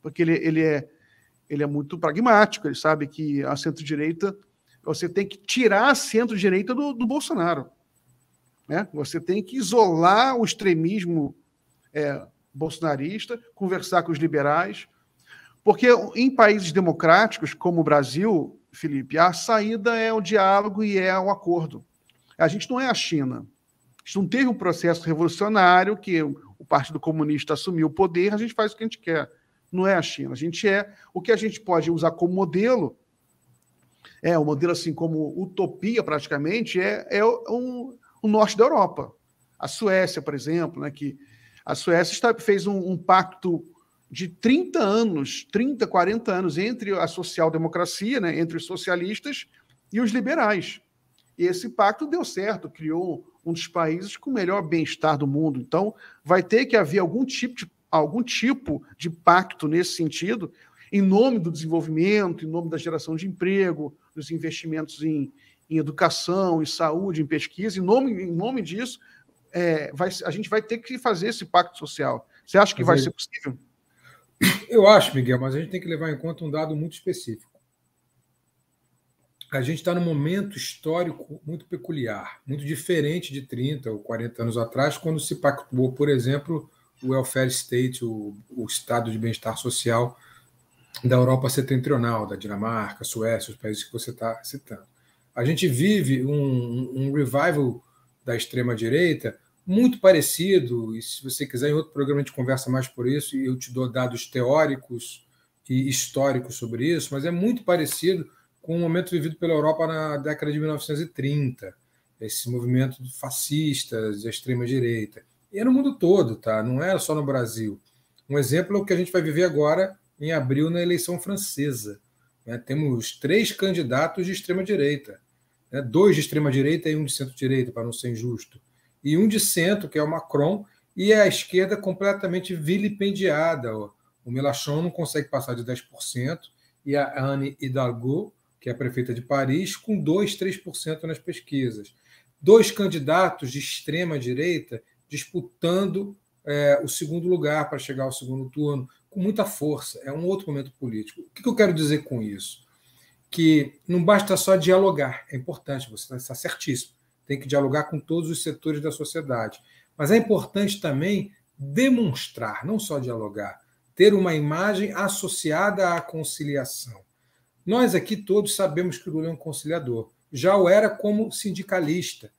Speaker 2: porque ele é muito pragmático, ele sabe que a centro-direita, você tem que tirar a centro-direita do Bolsonaro. Né? Você tem que isolar o extremismo bolsonarista, conversar com os liberais, porque em países democráticos, como o Brasil, Felipe, a saída é o diálogo e é o acordo. A gente não é a China. A gente não teve um processo revolucionário que o Partido Comunista assumiu o poder, a gente faz o que a gente quer. Não é a China. O que a gente pode usar como modelo, um modelo assim como utopia praticamente, o norte da Europa. A Suécia, por exemplo, né, que a Suécia fez um pacto de 30 anos, 30, 40 anos, entre a social-democracia, né, entre os socialistas e os liberais. E esse pacto deu certo, criou um dos países com o melhor bem-estar do mundo. Então, vai ter que haver algum tipo de pacto nesse sentido, em nome do desenvolvimento, em nome da geração de emprego, dos investimentos em educação, em saúde, em pesquisa. Em nome disso, a gente vai ter que fazer esse pacto social. Você acha que vai ser possível?
Speaker 1: Eu acho, Miguel, mas a gente tem que levar em conta um dado muito específico. A gente está num momento histórico muito peculiar, muito diferente de 30 ou 40 anos atrás, quando se pactuou, por exemplo, o welfare state, o estado de bem-estar social da Europa setentrional, da Dinamarca, Suécia, os países que você está citando. A gente vive um revival da extrema-direita muito parecido, e se você quiser, em outro programa a gente conversa mais por isso, e eu te dou dados teóricos e históricos sobre isso, mas é muito parecido com o momento vivido pela Europa na década de 1930, esse movimento de fascistas, da extrema-direita. E é no mundo todo, tá? Não é só no Brasil. Um exemplo é o que a gente vai viver agora em abril na eleição francesa. Né? Temos 3 candidatos de extrema-direita, né? 2 de extrema-direita e 1 de centro-direita, para não ser injusto. E 1 de centro, que é o Macron, e a esquerda completamente vilipendiada. O Mélenchon não consegue passar de 10%, e a Anne Hidalgo, que é a prefeita de Paris, com 2%, 3% nas pesquisas. 2 candidatos de extrema-direita disputando o segundo lugar para chegar ao segundo turno, com muita força. É um outro momento político. O que eu quero dizer com isso? Que não basta só dialogar, é importante, você está certíssimo, tem que dialogar com todos os setores da sociedade. Mas é importante também demonstrar, não só dialogar, ter uma imagem associada à conciliação. Nós aqui todos sabemos que o Lula é um conciliador. Já o era como sindicalista,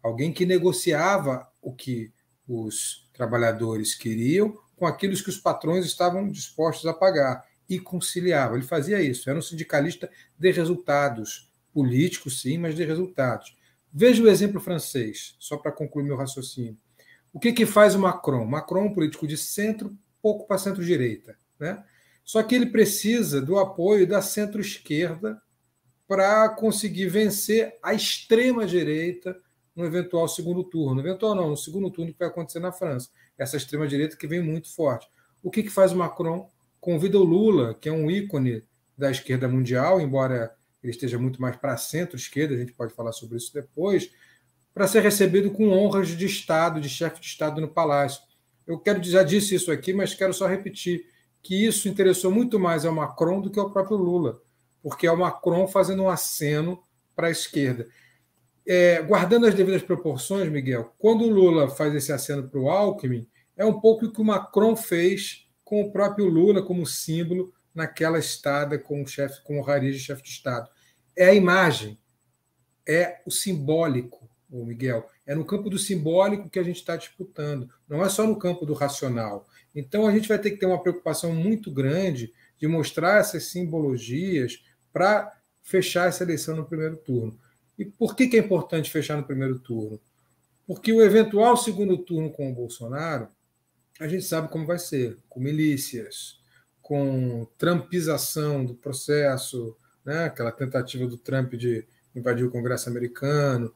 Speaker 1: alguém que negociava o que os trabalhadores queriam com aquilo que os patrões estavam dispostos a pagar e conciliava. Ele fazia isso, era um sindicalista de resultados, políticos sim, mas de resultados. Veja o exemplo francês, só para concluir meu raciocínio. O que faz o Macron? Macron é um político de centro, pouco para centro-direita, né? Só que ele precisa do apoio da centro-esquerda para conseguir vencer a extrema-direita no eventual segundo turno. No eventual não, no segundo turno que vai acontecer na França. Essa extrema-direita que vem muito forte. O que faz o Macron? Convida o Lula, que é um ícone da esquerda mundial, embora ele esteja muito mais para a centro-esquerda, a gente pode falar sobre isso depois, para ser recebido com honras de Estado, de chefe de Estado no Palácio. Eu já disse isso aqui, mas quero só repetir que isso interessou muito mais ao Macron do que ao próprio Lula, porque é o Macron fazendo um aceno para a esquerda. Guardando as devidas proporções, Miguel, quando o Lula faz esse aceno para o Alckmin, é um pouco o que o Macron fez com o próprio Lula como símbolo naquela estada com o Hariri de chefe de Estado. É a imagem, é o simbólico, Miguel. É no campo do simbólico que a gente está disputando, não é só no campo do racional. Então, a gente vai ter que ter uma preocupação muito grande de mostrar essas simbologias para fechar essa eleição no primeiro turno. E por que é importante fechar no primeiro turno? Porque o eventual segundo turno com o Bolsonaro, a gente sabe como vai ser, com milícias, com trumpização do processo, né? Aquela tentativa do Trump de invadir o Congresso americano,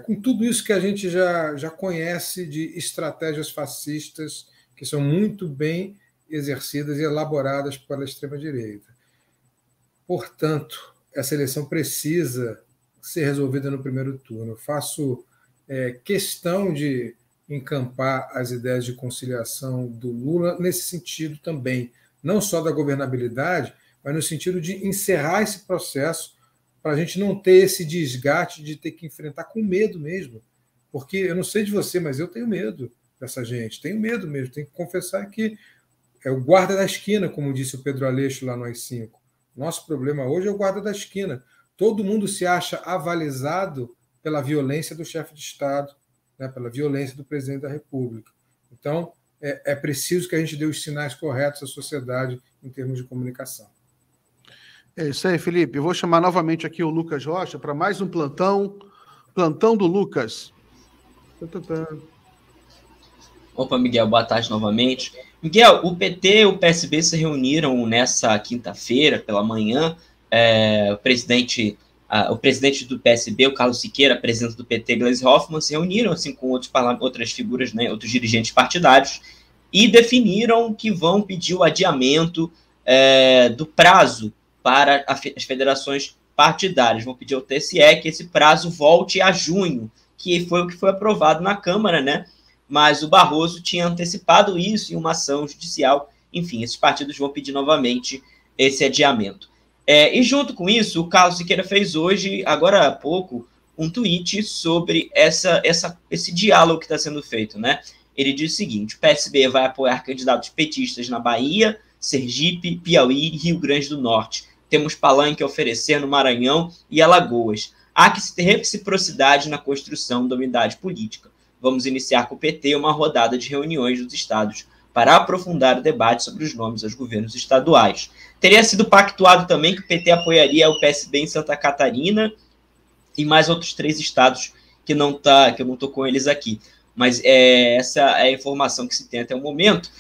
Speaker 1: com tudo isso que a gente já conhece de estratégias fascistas que são muito bem exercidas e elaboradas pela extrema-direita. Portanto, essa eleição precisa ser resolvida no primeiro turno. Eu faço questão de encampar as ideias de conciliação do Lula nesse sentido também, não só da governabilidade, mas no sentido de encerrar esse processo para a gente não ter esse desgaste de ter que enfrentar com medo mesmo. Porque eu não sei de você, mas eu tenho medo dessa gente, tenho medo mesmo, tenho que confessar que é o guarda da esquina, como disse o Pedro Aleixo lá no AI-5. Nosso problema hoje é o guarda da esquina. Todo mundo se acha avalizado pela violência do chefe de Estado, né, pela violência do presidente da República. Então, é preciso que a gente dê os sinais corretos à sociedade em termos de comunicação.
Speaker 2: É isso aí, Felipe. Eu vou chamar novamente aqui o Lucas Rocha para mais um plantão do Lucas.
Speaker 3: Opa, Miguel, boa tarde novamente. Miguel, o PT e o PSB se reuniram nessa quinta-feira, pela manhã. O presidente do PSB, o Carlos Siqueira, presidente do PT, Gleisi Hoffmann, se reuniram assim, com outras figuras, né, outros dirigentes partidários, e definiram que vão pedir o adiamento do prazo para as federações partidárias. Vão pedir ao TSE que esse prazo volte a junho, que foi o que foi aprovado na Câmara, né? Mas o Barroso tinha antecipado isso em uma ação judicial. Enfim, esses partidos vão pedir novamente esse adiamento. E junto com isso, o Carlos Siqueira fez hoje, agora há pouco, um tweet sobre esse diálogo que está sendo feito, né? Ele diz o seguinte: o PSB vai apoiar candidatos petistas na Bahia, Sergipe, Piauí e Rio Grande do Norte. Temos palanque a oferecer no Maranhão e Alagoas. Há que ter reciprocidade na construção da unidade política. Vamos iniciar com o PT uma rodada de reuniões dos estados para aprofundar o debate sobre os nomes aos governos estaduais. Teria sido pactuado também que o PT apoiaria o PSB em Santa Catarina e mais outros 3 estados que eu não estou com eles aqui. Mas essa é a informação que se tem até o momento.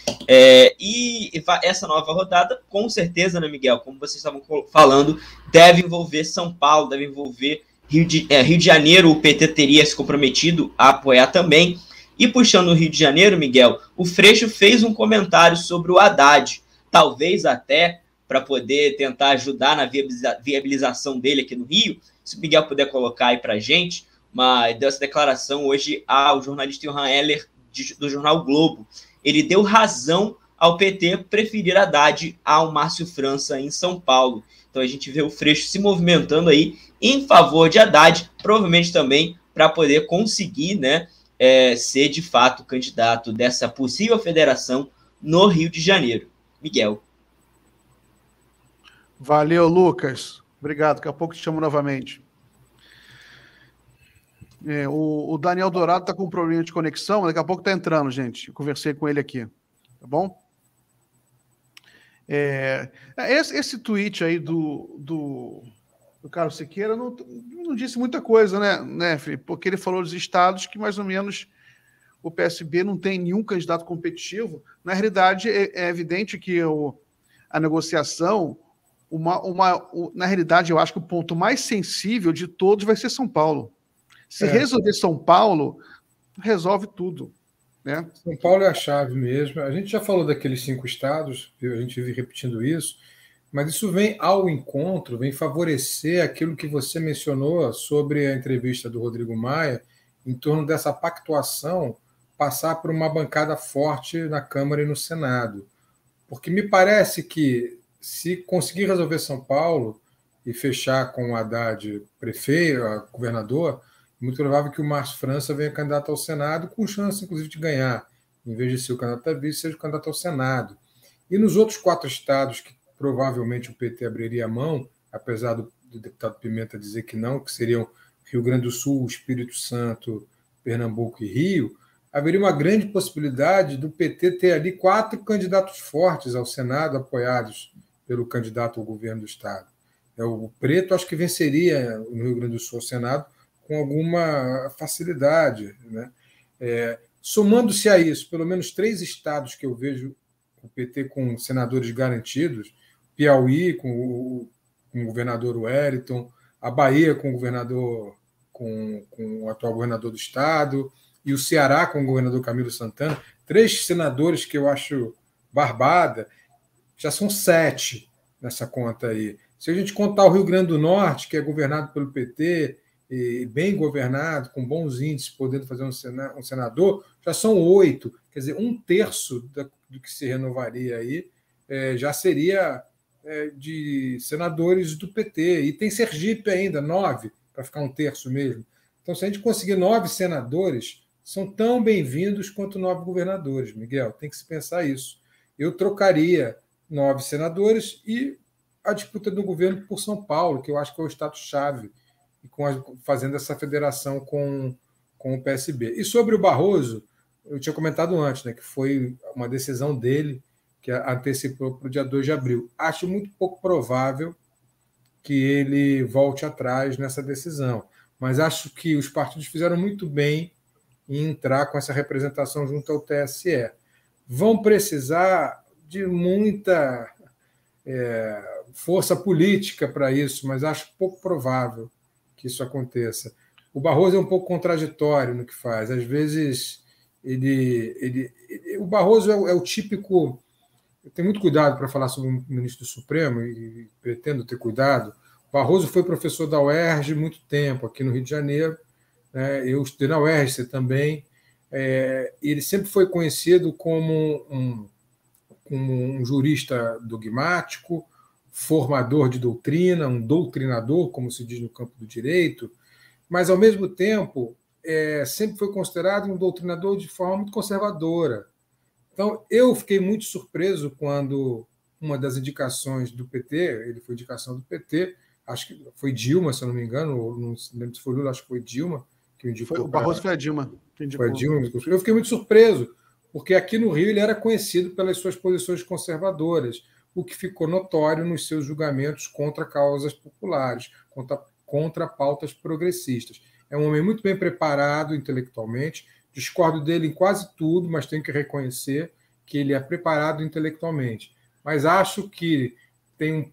Speaker 3: E essa nova rodada, com certeza, né, Miguel, como vocês estavam falando, deve envolver São Paulo, deve envolver Rio de Janeiro. O PT teria se comprometido a apoiar também. E puxando o Rio de Janeiro, Miguel, o Freixo fez um comentário sobre o Haddad, talvez até para poder tentar ajudar na viabilização dele aqui no Rio. Se o Miguel puder colocar aí para a gente, mas deu essa declaração hoje ao jornalista Johan Heller, do jornal o Globo. Ele deu razão ao PT preferir Haddad ao Márcio França em São Paulo. Então a gente vê o Freixo se movimentando aí em favor de Haddad, provavelmente também para poder conseguir, né, ser de fato candidato dessa possível federação no Rio de Janeiro. Miguel.
Speaker 2: Valeu, Lucas. Obrigado. Daqui a pouco te chamo novamente. O Daniel Dourado está com um problema de conexão, daqui a pouco está entrando, gente. Eu conversei com ele aqui, tá bom? Esse tweet aí do Carlos Siqueira não disse muita coisa, né, Felipe? Porque ele falou dos estados que mais ou menos o PSB não tem nenhum candidato competitivo. Na realidade, é evidente que a negociação, na realidade, eu acho que o ponto mais sensível de todos vai ser São Paulo. Se resolver São Paulo, resolve tudo, né?
Speaker 1: São Paulo é a chave mesmo. A gente já falou daqueles 5 estados, a gente vive repetindo isso, mas isso vem ao encontro, vem favorecer aquilo que você mencionou sobre a entrevista do Rodrigo Maia, em torno dessa pactuação passar por uma bancada forte na Câmara e no Senado. Porque me parece que, se conseguir resolver São Paulo e fechar com o Haddad prefeito, governador, é muito provável que o Márcio França venha candidato ao Senado, com chance, inclusive, de ganhar. Em vez de ser o candidato a vice, seja o candidato ao Senado. E nos outros 4 estados que provavelmente o PT abriria a mão, apesar do deputado Pimenta dizer que não, que seriam Rio Grande do Sul, Espírito Santo, Pernambuco e Rio, haveria uma grande possibilidade do PT ter ali 4 candidatos fortes ao Senado, apoiados pelo candidato ao governo do Estado. O Preto acho que venceria no Rio Grande do Sul ao Senado com alguma facilidade, né? Somando-se a isso, pelo menos 3 estados que eu vejo o PT com senadores garantidos, Piauí com o governador Wellington, a Bahia com o governador, com o atual governador do estado, e o Ceará com o governador Camilo Santana, 3 senadores que eu acho barbada, já são 7 nessa conta aí. Se a gente contar o Rio Grande do Norte, que é governado pelo PT, e bem governado, com bons índices, podendo fazer um senador, já são 8. Quer dizer, 1/3 do que se renovaria aí já seria de senadores do PT. E tem Sergipe ainda, 9, para ficar 1/3 mesmo. Então, se a gente conseguir 9 senadores, são tão bem-vindos quanto 9 governadores, Miguel. Tem que se pensar isso. Eu trocaria 9 senadores e a disputa do governo por São Paulo, que eu acho que é o status-chave, fazendo essa federação com o PSB. E sobre o Barroso, eu tinha comentado antes, né, que foi uma decisão dele que antecipou para o dia 2 de abril. Acho muito pouco provável que ele volte atrás nessa decisão, mas acho que os partidos fizeram muito bem em entrar com essa representação junto ao TSE. Vão precisar de muita força política para isso, mas acho pouco provável que isso aconteça. O Barroso é um pouco contraditório no que faz. Às vezes, o Barroso é o típico... Eu tenho muito cuidado para falar sobre o ministro do Supremo e pretendo ter cuidado. O Barroso foi professor da UERJ muito tempo, aqui no Rio de Janeiro. Eu estudei na UERJ também. Ele sempre foi conhecido como um jurista dogmático, formador de doutrina, um doutrinador, como se diz no campo do direito, mas, ao mesmo tempo, sempre foi considerado um doutrinador de forma muito conservadora. Então, eu fiquei muito surpreso quando uma das indicações do PT, ele foi indicação do PT, acho que foi Dilma, se eu não me engano, ou não lembro se foi Lula, acho que foi Dilma que indicou.
Speaker 2: O Barroso foi a Dilma.
Speaker 1: Foi a Dilma. Eu fiquei muito surpreso, porque aqui no Rio ele era conhecido pelas suas posições conservadoras, o que ficou notório nos seus julgamentos contra causas populares, contra pautas progressistas. É um homem muito bem preparado intelectualmente, discordo dele em quase tudo, mas tenho que reconhecer que ele é preparado intelectualmente. Mas acho que tem um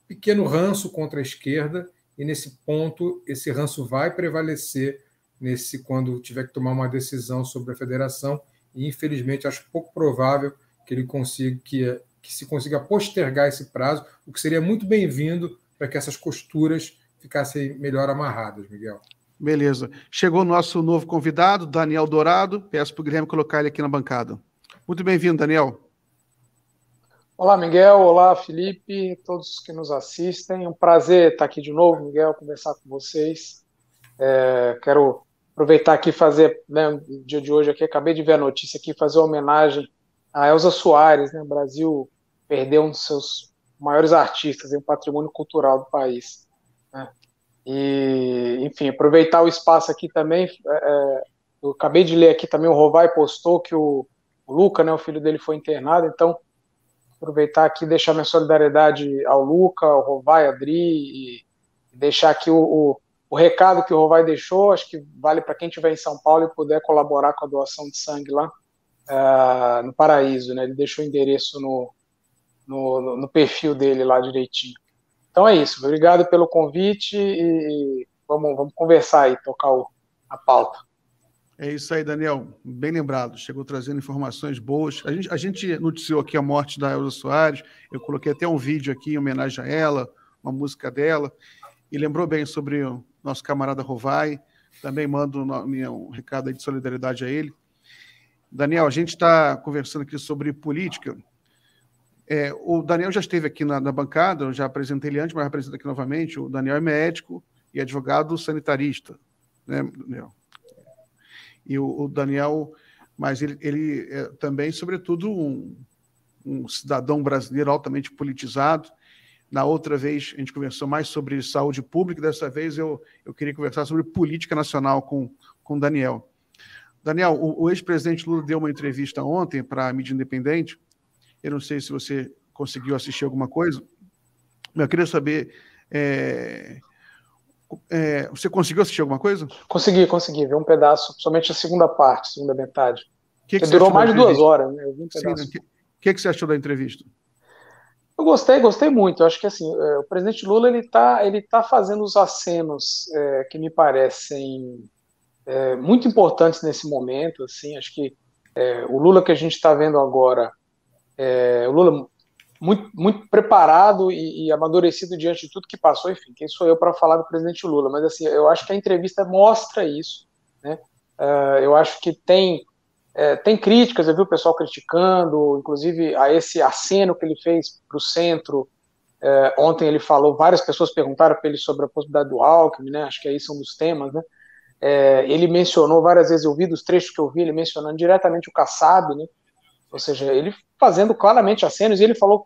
Speaker 1: pequeno ranço contra a esquerda, e nesse ponto esse ranço vai prevalecer quando tiver que tomar uma decisão sobre a federação, e infelizmente acho pouco provável que ele consiga que se consiga postergar esse prazo, o que seria muito bem-vindo para que essas costuras ficassem melhor amarradas, Miguel.
Speaker 2: Beleza. Chegou o nosso novo convidado, Daniel Dourado. Peço para o Guilherme colocar ele aqui na bancada. Muito bem-vindo, Daniel.
Speaker 6: Olá, Miguel. Olá, Felipe. Todos que nos assistem. Um prazer estar aqui de novo, Miguel, conversar com vocês. Quero aproveitar aqui e fazer, no dia de hoje, aqui, acabei de ver a notícia aqui, fazer uma homenagem a Elza Soares. O Brasil perdeu um dos seus maiores artistas, um patrimônio cultural do país. E, enfim, aproveitar o espaço aqui também. Eu acabei de ler aqui também, o Rovai postou que o Luca, o filho dele, foi internado. Então, aproveitar aqui e deixar minha solidariedade ao Luca, ao Rovai, a Adri, e deixar aqui o recado que o Rovai deixou. Acho que vale para quem estiver em São Paulo e puder colaborar com a doação de sangue lá no Paraíso. Ele deixou o endereço no perfil dele lá direitinho. Então é isso. Obrigado pelo convite e vamos conversar aí, tocar a pauta.
Speaker 2: É isso aí, Daniel. Bem lembrado. Chegou trazendo informações boas. A gente noticiou aqui a morte da Elza Soares. Eu coloquei até um vídeo aqui em homenagem a ela, uma música dela. E lembrou bem sobre o nosso camarada Rovai. Também mando um recado aí de solidariedade a ele. Daniel, a gente está conversando aqui sobre política. O Daniel já esteve aqui na bancada, eu já apresentei ele antes, mas apresento aqui novamente. O Daniel é médico e advogado sanitarista, né, Daniel? E o Daniel, mas ele é também, sobretudo, um cidadão brasileiro altamente politizado. Na outra vez, a gente conversou mais sobre saúde pública, dessa vez eu queria conversar sobre política nacional com o Daniel. Daniel, o ex-presidente Lula deu uma entrevista ontem para a mídia independente. Eu não sei se você conseguiu assistir alguma coisa, mas eu queria saber... você conseguiu assistir alguma coisa?
Speaker 6: Consegui ver um pedaço, somente a segunda parte, segunda metade.
Speaker 2: Que
Speaker 6: durou mais de 2 horas, né? Eu vi um pedaço.
Speaker 2: Sim, o que você achou da entrevista?
Speaker 6: Eu gostei muito. Eu acho que assim, o presidente Lula ele tá fazendo os acenos que me parecem muito importantes nesse momento. Assim, acho que o Lula que a gente está vendo agora, o Lula muito, muito preparado e amadurecido diante de tudo que passou. Enfim, quem sou eu para falar do presidente Lula? Mas assim, eu acho que a entrevista mostra isso, né? Eu acho que tem críticas, eu vi o pessoal criticando, inclusive a esse aceno que ele fez para o centro. Ontem ele falou, várias pessoas perguntaram para ele sobre a possibilidade do Alckmin, né? Acho que aí são dos temas, né? Ele mencionou várias vezes, eu vi dos trechos que eu vi, ele mencionando diretamente o Kassab, né? Ou seja, ele fazendo claramente acenos, e ele falou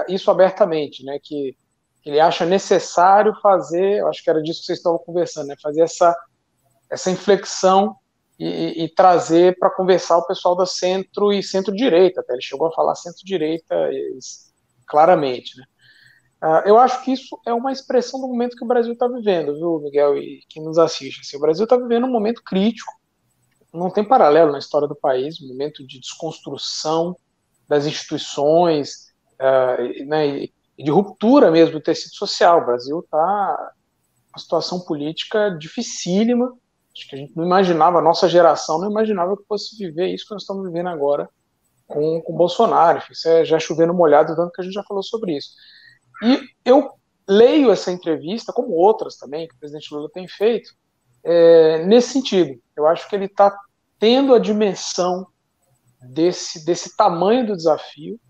Speaker 6: isso abertamente, né? Que ele acha necessário fazer, eu acho que era disso que vocês estavam conversando, né? Fazer essa inflexão e trazer para conversar o pessoal da centro e centro-direita, até ele chegou a falar centro-direita claramente, né? Eu acho que isso é uma expressão do momento que o Brasil está vivendo, viu, Miguel, e quem nos assiste. Assim, o Brasil está vivendo um momento crítico, não tem paralelo na história do país, um momento de desconstrução das instituições, né, e de ruptura mesmo do tecido social. O Brasil está uma situação política dificílima. Acho que a gente não imaginava, a nossa geração não imaginava que fosse viver isso que nós estamos vivendo agora com o Bolsonaro. Isso já chovendo molhado, tanto que a gente já falou sobre isso. E eu leio essa entrevista, como outras também, que o presidente Lula tem feito, nesse sentido. Eu acho que ele está tendo a dimensão desse tamanho do desafio.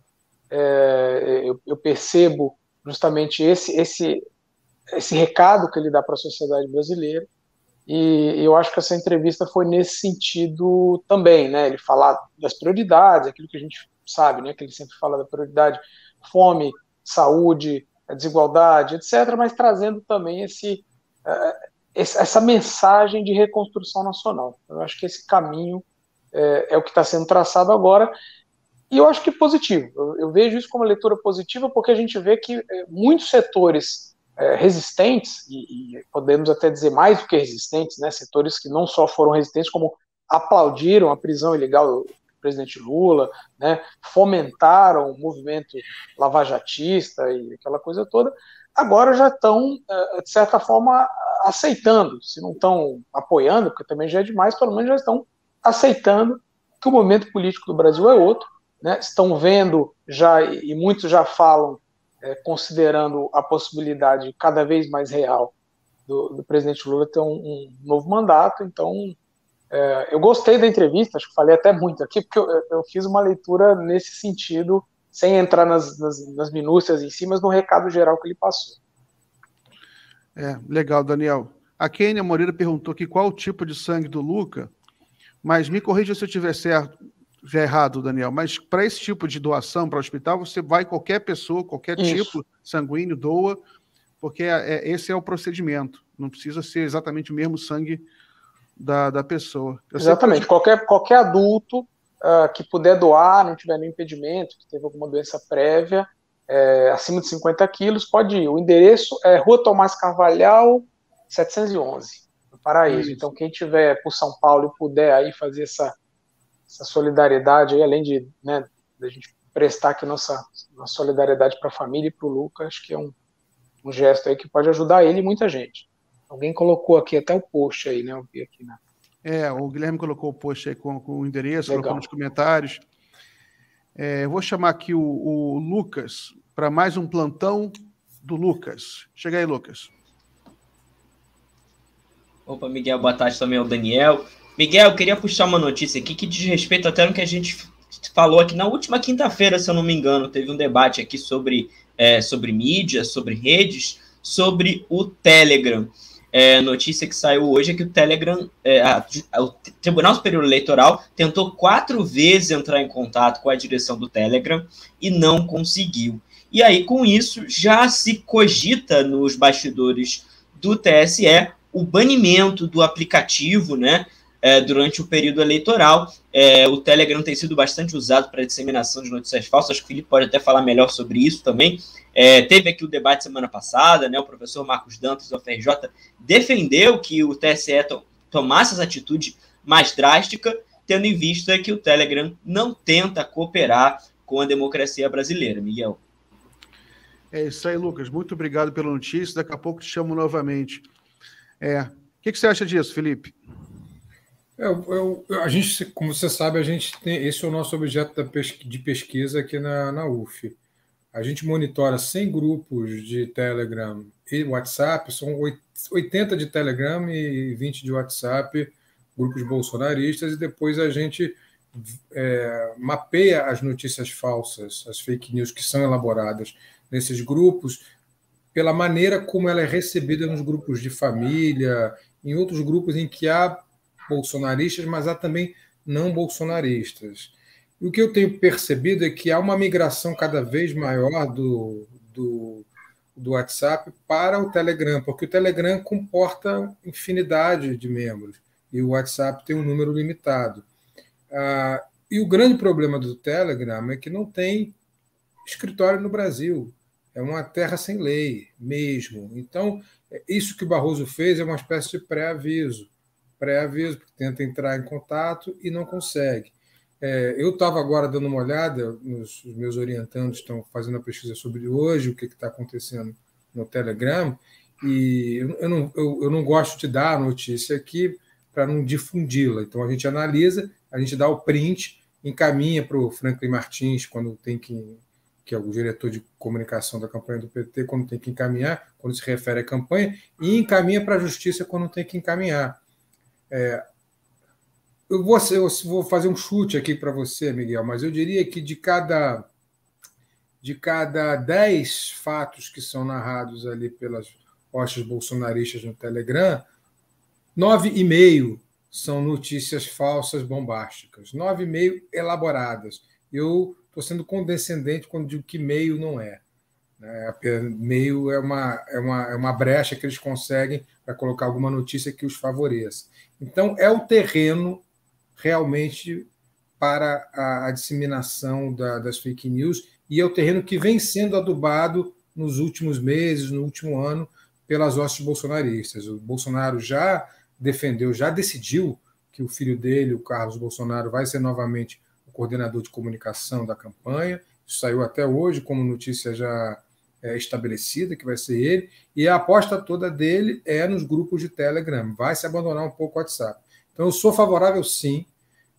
Speaker 6: Eu percebo justamente esse recado que ele dá para a sociedade brasileira, e eu acho que essa entrevista foi nesse sentido também, né? Ele falar das prioridades, aquilo que a gente sabe, né? Que ele sempre fala da prioridade, fome, saúde, desigualdade, etc., mas trazendo também essa mensagem de reconstrução nacional. Eu acho que esse caminho é o que está sendo traçado agora, e eu acho que positivo. Eu vejo isso como uma leitura positiva, porque a gente vê que muitos setores resistentes, e podemos até dizer mais do que resistentes, né, setores que não só foram resistentes, como aplaudiram a prisão ilegal do presidente Lula, né, fomentaram o movimento lavajatista e aquela coisa toda, agora já estão, de certa forma, aceitando, se não estão apoiando, porque também já é demais, pelo menos já estão aceitando que o momento político do Brasil é outro, né, estão vendo já, e muitos já falam, considerando a possibilidade cada vez mais real do presidente Lula ter um novo mandato. Então, eu gostei da entrevista, acho que falei até muito aqui, porque eu fiz uma leitura nesse sentido, sem entrar nas minúcias em si, mas no recado geral que ele passou.
Speaker 2: Legal, Daniel. A Kênia Moreira perguntou aqui qual o tipo de sangue do Luca, mas me corrija se eu estiver certo, já errado, Daniel, mas para esse tipo de doação para o hospital, você vai, qualquer pessoa, qualquer tipo sanguíneo doa, porque esse é o procedimento, não precisa ser exatamente o mesmo sangue da pessoa.
Speaker 6: Exatamente, qualquer adulto que puder doar, não tiver nenhum impedimento, que teve alguma doença prévia, acima de 50 quilos, pode ir. O endereço é Rua Tomás Carvalhal, 711, no Paraíso. Isso. Então, quem tiver por São Paulo e puder aí fazer essa solidariedade, aí, além de, né, a gente prestar aqui nossa solidariedade para a família e para o Lucas, acho que é um gesto aí que pode ajudar ele e muita gente. Alguém colocou aqui até o post aí, né? Eu vi aqui
Speaker 2: O Guilherme colocou o post aí com o endereço,
Speaker 6: Legal.
Speaker 2: colocou nos comentários. Eu vou chamar aqui o Lucas para mais um plantão do Lucas. Chega aí, Lucas.
Speaker 3: Opa, Miguel, boa tarde também ao Daniel. Miguel, eu queria puxar uma notícia aqui que diz respeito até no que a gente falou aqui na última quinta-feira, se eu não me engano. Teve um debate aqui sobre mídia, sobre redes, sobre o Telegram. Notícia que saiu hoje é que o Telegram, o Tribunal Superior Eleitoral tentou 4 vezes entrar em contato com a direção do Telegram e não conseguiu. E aí, com isso, já se cogita nos bastidores do TSE o banimento do aplicativo, né, durante o período eleitoral. O Telegram tem sido bastante usado para disseminação de notícias falsas. Acho que o Felipe pode até falar melhor sobre isso também. Teve aqui o debate semana passada, né, o professor Marcos Dantas, da UFRJ, defendeu que o TSE tomasse essa atitude mais drástica, tendo em vista que o Telegram não tenta cooperar com a democracia brasileira. Miguel.
Speaker 2: É isso aí, Lucas. Muito obrigado pela notícia. Daqui a pouco te chamo novamente. O que você acha disso, Felipe?
Speaker 1: A gente, como você sabe, esse é o nosso objeto de pesquisa aqui na UF. A gente monitora 100 grupos de Telegram e WhatsApp, são 80 de Telegram e 20 de WhatsApp, grupos bolsonaristas, e depois a gente mapeia as notícias falsas, as fake news que são elaboradas nesses grupos, pela maneira como ela é recebida nos grupos de família, em outros grupos em que há bolsonaristas, mas há também não bolsonaristas. E o que eu tenho percebido é que há uma migração cada vez maior do WhatsApp para o Telegram, porque o Telegram comporta infinidade de membros e o WhatsApp tem um número limitado. E o grande problema do Telegram é que não tem escritório no Brasil. É uma terra sem lei mesmo. Então, isso que o Barroso fez é uma espécie de pré-aviso, porque tenta entrar em contato e não consegue. Eu estava agora dando uma olhada, os meus orientandos estão fazendo a pesquisa sobre hoje, o que está acontecendo no Telegram, e eu não gosto de dar a notícia aqui para não difundi-la. Então, a gente analisa, a gente dá o print, encaminha para o Franklin Martins, quando tem que é o diretor de comunicação da campanha do PT, quando tem que encaminhar, quando se refere à campanha, e encaminha para a justiça quando tem que encaminhar. Eu vou fazer um chute aqui para você, Miguel, mas eu diria que de cada 10 fatos que são narrados ali pelas hostes bolsonaristas no Telegram, 9,5 são notícias falsas bombásticas, 9,5 elaboradas. Eu estou sendo condescendente quando digo que meio não é. Meio é uma brecha que eles conseguem para colocar alguma notícia que os favoreça. Então, é o terreno realmente para a disseminação das fake news e é o terreno que vem sendo adubado nos últimos meses, no último ano, pelas hostes bolsonaristas. O Bolsonaro já defendeu, já decidiu que o filho dele, o Carlos Bolsonaro, vai ser novamente o coordenador de comunicação da campanha. Isso saiu até hoje como notícia já estabelecida, que vai ser ele, e a aposta toda dele é nos grupos de Telegram. Vai se abandonar um pouco o WhatsApp. Então, eu sou favorável, sim.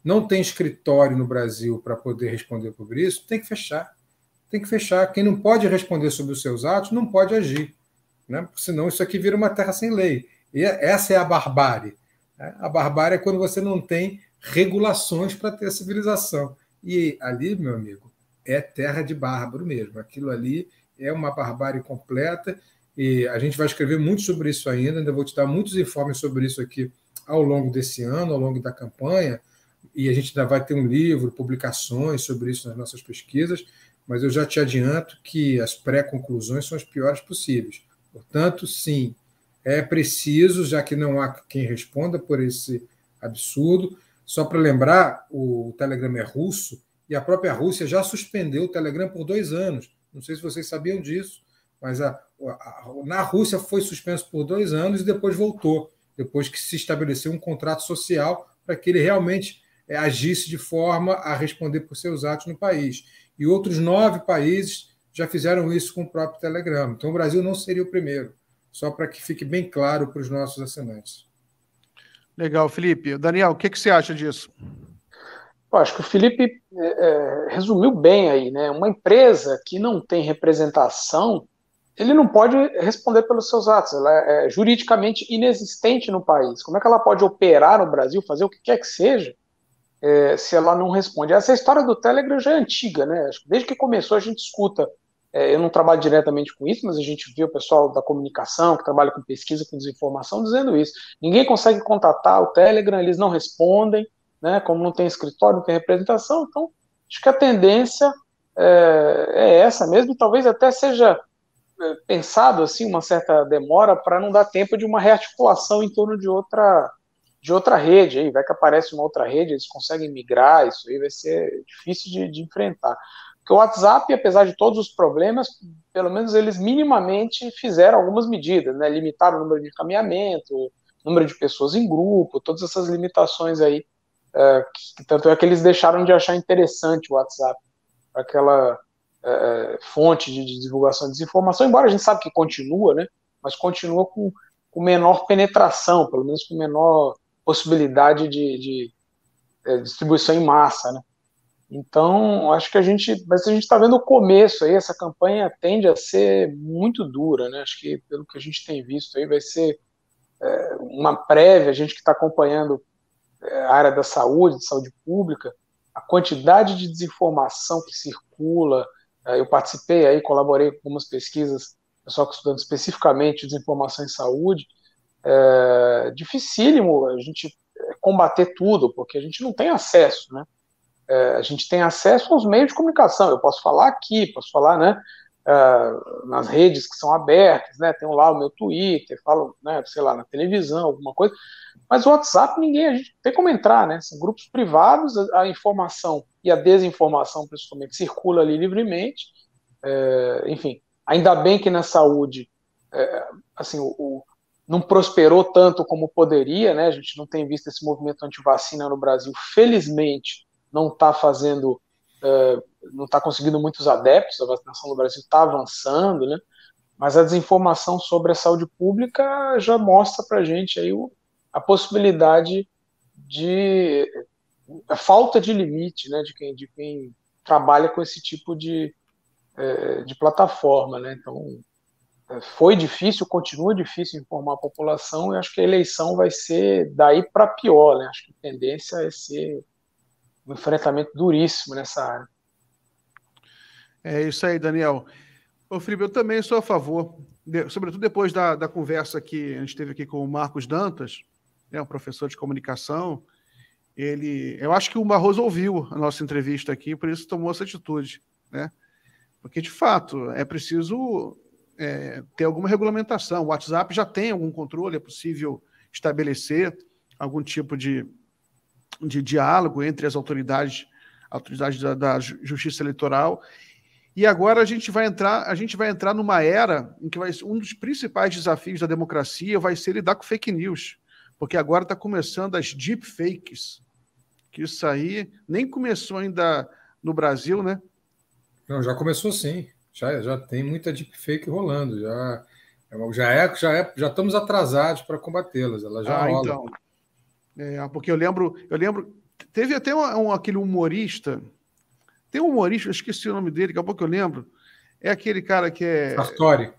Speaker 1: Não tem escritório no Brasil para poder responder por isso, tem que fechar. Tem que fechar. Quem não pode responder sobre os seus atos não pode agir, né? Porque senão isso aqui vira uma terra sem lei. E essa é a barbárie. A barbárie é quando você não tem regulações para ter a civilização. E ali, meu amigo, é terra de bárbaro mesmo. Aquilo ali é uma barbárie completa e a gente vai escrever muito sobre isso ainda vou te dar muitos informes sobre isso aqui ao longo desse ano, ao longo da campanha, e a gente ainda vai ter um livro, publicações sobre isso nas nossas pesquisas, mas eu já te adianto que as pré-conclusões são as piores possíveis. Portanto, sim, é preciso, já que não há quem responda por esse absurdo. Só para lembrar, o Telegram é russo e a própria Rússia já suspendeu o Telegram por 2 anos. Não sei se vocês sabiam disso, mas na Rússia foi suspenso por 2 anos e depois voltou, depois que se estabeleceu um contrato social para que ele realmente agisse de forma a responder por seus atos no país. E outros 9 países já fizeram isso com o próprio Telegram. Então, o Brasil não seria o primeiro, só para que fique bem claro para os nossos assinantes.
Speaker 2: Legal, Felipe. Daniel, o que você acha disso?
Speaker 6: Eu acho que o Felipe resumiu bem aí, né? Uma empresa que não tem representação, ele não pode responder pelos seus atos. Ela é juridicamente inexistente no país. Como é que ela pode operar no Brasil, fazer o que quer que seja, se ela não responde? Essa história do Telegram já é antiga, né? Desde que começou a gente escuta. Eu não trabalho diretamente com isso, mas a gente vê o pessoal da comunicação, que trabalha com pesquisa, com desinformação, dizendo isso. Ninguém consegue contatar o Telegram, eles não respondem, né? Como não tem escritório, não tem representação, então acho que a tendência é essa mesmo, e talvez até seja pensado assim uma certa demora para não dar tempo de uma rearticulação em torno de outra rede. Aí vai que aparece uma outra rede, eles conseguem migrar, isso aí vai ser difícil de enfrentar. Porque o WhatsApp, apesar de todos os problemas, pelo menos eles minimamente fizeram algumas medidas, né? Limitaram o número de encaminhamento, número de pessoas em grupo, todas essas limitações aí, que tanto é que eles deixaram de achar interessante o WhatsApp, aquela fonte de divulgação de desinformação, embora a gente sabe que continua, né? Mas continua com menor penetração, pelo menos com menor possibilidade de distribuição em massa, né? Então, acho que a gente está vendo o começo aí, essa campanha tende a ser muito dura, né? Acho que pelo que a gente tem visto aí vai ser uma prévia, a gente que está acompanhando a área da saúde, de saúde pública, a quantidade de desinformação que circula, eu participei aí, colaborei com algumas pesquisas, pessoal estudando especificamente desinformação em saúde, dificílimo a gente combater tudo, porque a gente não tem acesso, né? A gente tem acesso aos meios de comunicação. Eu posso falar aqui, posso falar, né, nas redes que são abertas, né? Tenho lá o meu Twitter, falo, né, sei lá, na televisão, alguma coisa. Mas o WhatsApp, a gente não tem como entrar, né? São grupos privados, a informação e a desinformação, principalmente, circula ali livremente. Enfim, ainda bem que na saúde, assim, não prosperou tanto como poderia, né? A gente não tem visto esse movimento anti-vacina no Brasil, felizmente. Não está fazendo, não está conseguindo muitos adeptos, a vacinação no Brasil está avançando, né? Mas a desinformação sobre a saúde pública já mostra para a gente aí a possibilidade a falta de limite, né? De quem trabalha com esse tipo de plataforma, né? Então, foi difícil, continua difícil informar a população, e acho que a eleição vai ser daí para pior, né? Acho que a tendência é ser um enfrentamento duríssimo nessa área.
Speaker 2: É isso aí, Daniel. Ô, Felipe, eu também sou a favor, sobretudo depois da conversa que a gente teve aqui com o Marcos Dantas, né, um professor de comunicação. Eu acho que o Barroso ouviu a nossa entrevista aqui, por isso tomou essa atitude, né? Porque, de fato, é preciso ter alguma regulamentação. O WhatsApp já tem algum controle, é possível estabelecer algum tipo de diálogo entre as autoridades da Justiça Eleitoral. E agora a gente vai entrar numa era em que um dos principais desafios da democracia vai ser lidar com fake news, porque agora está começando as deepfakes, que isso aí nem começou ainda no Brasil, né?
Speaker 1: Não, já começou sim, já tem muita deepfake rolando, já estamos atrasados para combatê-las, ela já rola.
Speaker 2: Então. Porque eu lembro, teve até aquele humorista, tem um humorista, eu esqueci o nome dele, daqui a pouco eu lembro, é aquele cara que é...
Speaker 1: Sartori.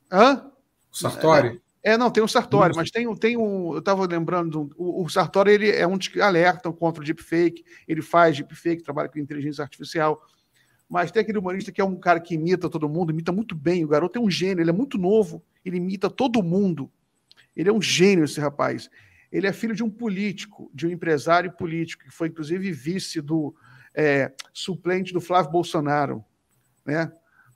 Speaker 2: Hã?
Speaker 1: Sartori?
Speaker 2: Não, tem o Sartori, mas tem eu estava lembrando, o Sartori, ele é um que alerta contra o deepfake, ele faz deepfake, trabalha com inteligência artificial, mas tem aquele humorista que é um cara que imita todo mundo, imita muito bem, o garoto é um gênio, ele é muito novo, ele imita todo mundo, ele é um gênio, esse rapaz. Ele é filho de um político, de um empresário político, que foi, inclusive, vice do suplente do Flávio Bolsonaro, né?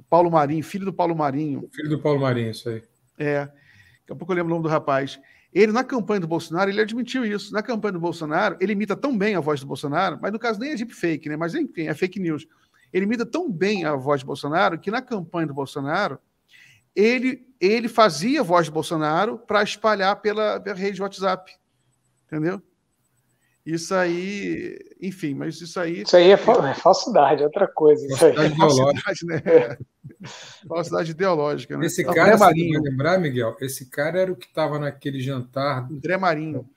Speaker 2: Paulo Marinho, filho do Paulo Marinho.
Speaker 1: Filho do Paulo Marinho, isso aí.
Speaker 2: Daqui a pouco eu lembro o nome do rapaz. Ele, na campanha do Bolsonaro, ele admitiu isso. Na campanha do Bolsonaro, ele imita tão bem a voz do Bolsonaro, mas no caso nem é deepfake, né? Mas enfim, é fake news. Ele imita tão bem a voz do Bolsonaro que na campanha do Bolsonaro, ele fazia a voz do Bolsonaro para espalhar pela rede WhatsApp. Entendeu? Isso aí, enfim, mas isso aí...
Speaker 6: Isso aí é falsidade, outra coisa.
Speaker 1: Falsidade ideológica.
Speaker 2: Né? Falsidade ideológica, né?
Speaker 1: Esse cara, você vai lembrar, Miguel? Esse cara era o que estava naquele jantar...
Speaker 2: André Marinho.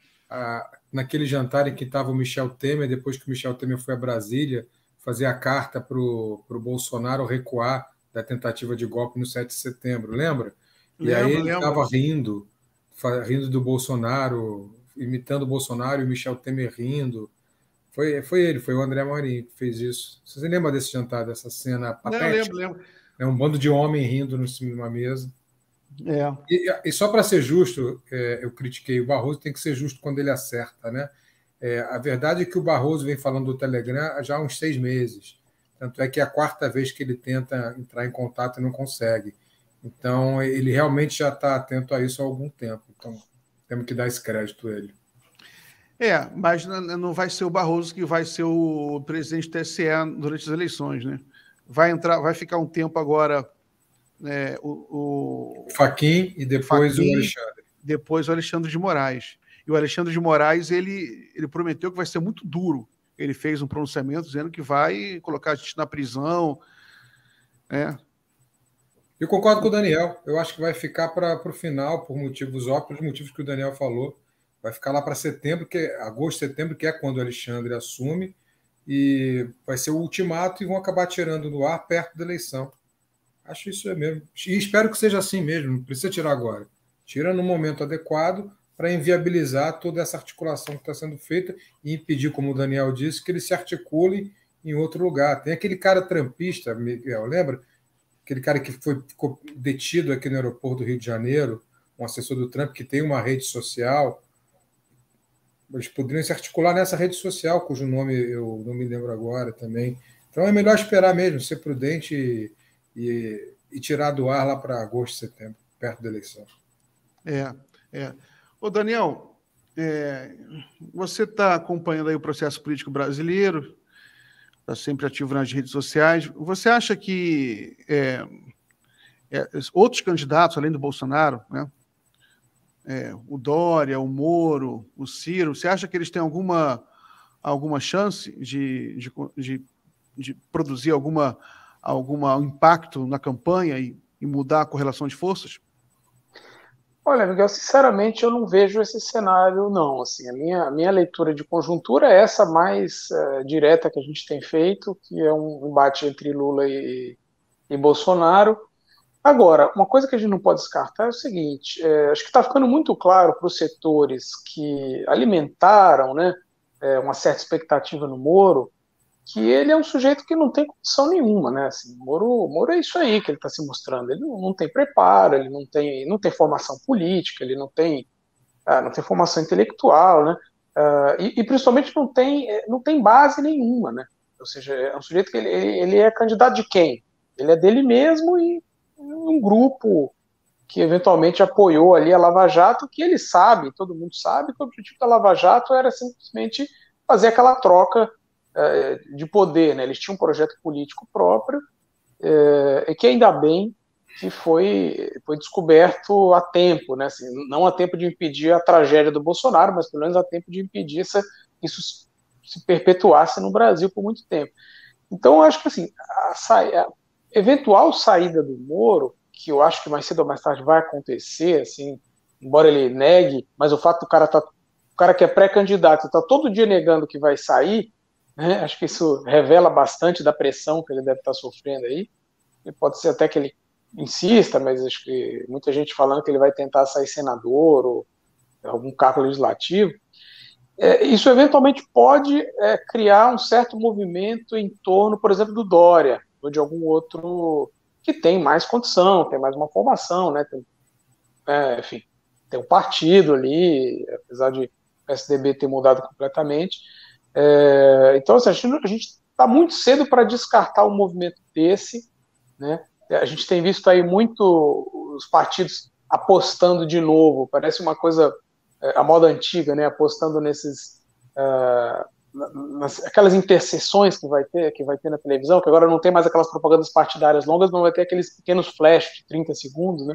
Speaker 1: naquele jantar em que estava o Michel Temer, depois que o Michel Temer foi a Brasília fazer a carta para o Bolsonaro recuar da tentativa de golpe no 7 de setembro, lembra? E aí ele estava rindo do Bolsonaro, imitando o Bolsonaro, e o Michel Temer rindo. Foi o André Marinho que fez isso. Você lembra desse jantar, dessa cena patética?
Speaker 2: Lembro.
Speaker 1: É um bando de homem rindo no cima de uma mesa.
Speaker 2: É.
Speaker 1: E só para ser justo, eu critiquei o Barroso, tem que ser justo quando ele acerta, né? A verdade é que o Barroso vem falando do Telegram já há uns 6 meses. Tanto é que é a 4ª vez que ele tenta entrar em contato e não consegue. Então, ele realmente já está atento a isso há algum tempo. Então, temos que dar esse crédito a ele.
Speaker 2: Mas não vai ser o Barroso que vai ser o presidente do TSE durante as eleições, né? Vai ficar um tempo agora o
Speaker 1: Fachin e depois
Speaker 2: Fachin,
Speaker 1: o Alexandre.
Speaker 2: Depois o Alexandre de Moraes. E o Alexandre de Moraes, ele prometeu que vai ser muito duro. Ele fez um pronunciamento dizendo que vai colocar a gente na prisão.
Speaker 1: Eu concordo com o Daniel. Eu acho que vai ficar para o final, por motivos óbvios, motivos que o Daniel falou. Vai ficar lá para setembro, agosto, setembro, que é quando o Alexandre assume, e vai ser o ultimato e vão acabar tirando do ar perto da eleição. Acho isso mesmo. E espero que seja assim mesmo, não precisa tirar agora. Tira no momento adequado para inviabilizar toda essa articulação que está sendo feita e impedir, como o Daniel disse, que ele se articule em outro lugar. Tem aquele cara trampista, Miguel, lembra? Aquele cara que ficou detido aqui no aeroporto do Rio de Janeiro, um assessor do Trump que tem uma rede social. Eles poderiam se articular nessa rede social, cujo nome eu não me lembro agora também. Então é melhor esperar mesmo, ser prudente e tirar do ar lá para agosto, setembro, perto da eleição.
Speaker 2: Ô, Daniel, você está acompanhando aí o processo político brasileiro, está sempre ativo nas redes sociais. Você acha que outros candidatos, além do Bolsonaro, né? O Dória, o Moro, o Ciro, você acha que eles têm alguma chance de produzir algum impacto na campanha e mudar a correlação de forças?
Speaker 6: Olha, Miguel, sinceramente eu não vejo esse cenário, não. Assim, a minha leitura de conjuntura é essa mais direta que a gente tem feito, que é um embate entre Lula e Bolsonaro. Agora, uma coisa que a gente não pode descartar é o seguinte, acho que está ficando muito claro para os setores que alimentaram, né, uma certa expectativa no Moro, que ele é um sujeito que não tem condição nenhuma, né? Assim, Moro é isso aí que ele está se mostrando. Ele não tem preparo, ele não tem formação política, ele não tem formação intelectual, né? E principalmente não tem base nenhuma, né? Ou seja, é um sujeito que ele é candidato de quem? Ele é dele mesmo e um grupo que eventualmente apoiou ali a Lava Jato, que ele sabe, todo mundo sabe, que o objetivo da Lava Jato era simplesmente fazer aquela troca de poder, né? Eles tinham um projeto político próprio, e que ainda bem que foi descoberto a tempo, né? Assim, não a tempo de impedir a tragédia do Bolsonaro, mas pelo menos a tempo de impedir isso se perpetuasse no Brasil por muito tempo. Então, eu acho que assim, a eventual saída do Moro, que eu acho que mais cedo ou mais tarde vai acontecer, assim, embora ele negue, mas o fato do o cara que é pré-candidato está todo dia negando que vai sair, né? Acho que isso revela bastante da pressão que ele deve estar sofrendo aí. E pode ser até que ele insista, mas acho que muita gente falando que ele vai tentar sair senador ou algum cargo legislativo. Isso eventualmente pode criar um certo movimento em torno, por exemplo, do Dória, ou de algum outro que tem mais condição, tem mais uma formação, né? Enfim, tem um partido ali, apesar de o PSDB ter mudado completamente. Então, assim, a gente está muito cedo para descartar um movimento desse, né? A gente tem visto aí muito os partidos apostando de novo, parece uma coisa a moda antiga, né? Apostando aquelas interseções que vai ter na televisão, que agora não tem mais aquelas propagandas partidárias longas, não vai ter aqueles pequenos flashes de 30 segundos, né?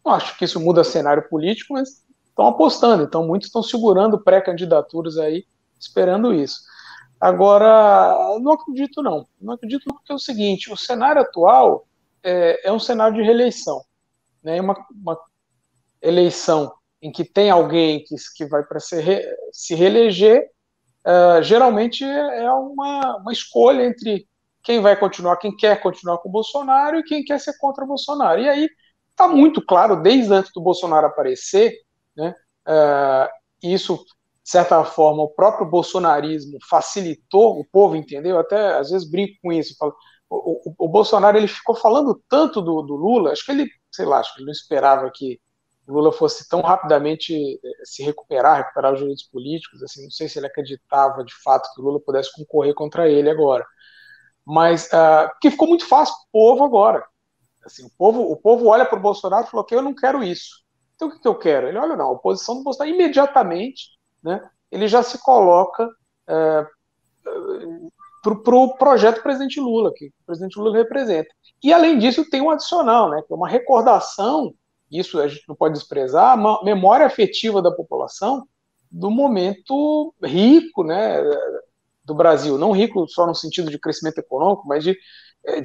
Speaker 6: Não acho que isso muda cenário político, mas estão apostando, então muitos estão segurando pré-candidaturas aí, esperando isso. Agora, não acredito não porque é o seguinte, o cenário atual é um cenário de reeleição, né? Uma eleição em que tem alguém que vai para se reeleger, geralmente é uma escolha entre quem vai continuar, quem quer continuar com o Bolsonaro e quem quer ser contra o Bolsonaro. E aí está muito claro, desde antes do Bolsonaro aparecer, né, isso, de certa forma, o próprio bolsonarismo facilitou, o povo entendeu, até às vezes brinco com isso, falo, o Bolsonaro ele ficou falando tanto do Lula, acho que ele não esperava que o Lula fosse tão rapidamente se recuperar os direitos políticos, assim, não sei se ele acreditava de fato que o Lula pudesse concorrer contra ele agora, mas que ficou muito fácil para o povo agora. Assim, o povo olha para o Bolsonaro e falou que eu não quero isso. Então o que eu quero? Ele olha, não, a oposição do Bolsonaro imediatamente, né, ele já se coloca para o projeto do presidente Lula, que o presidente Lula representa. E, além disso, tem um adicional, né, que é uma recordação, isso a gente não pode desprezar, uma memória afetiva da população do momento rico, né, do Brasil. Não rico só no sentido de crescimento econômico, mas de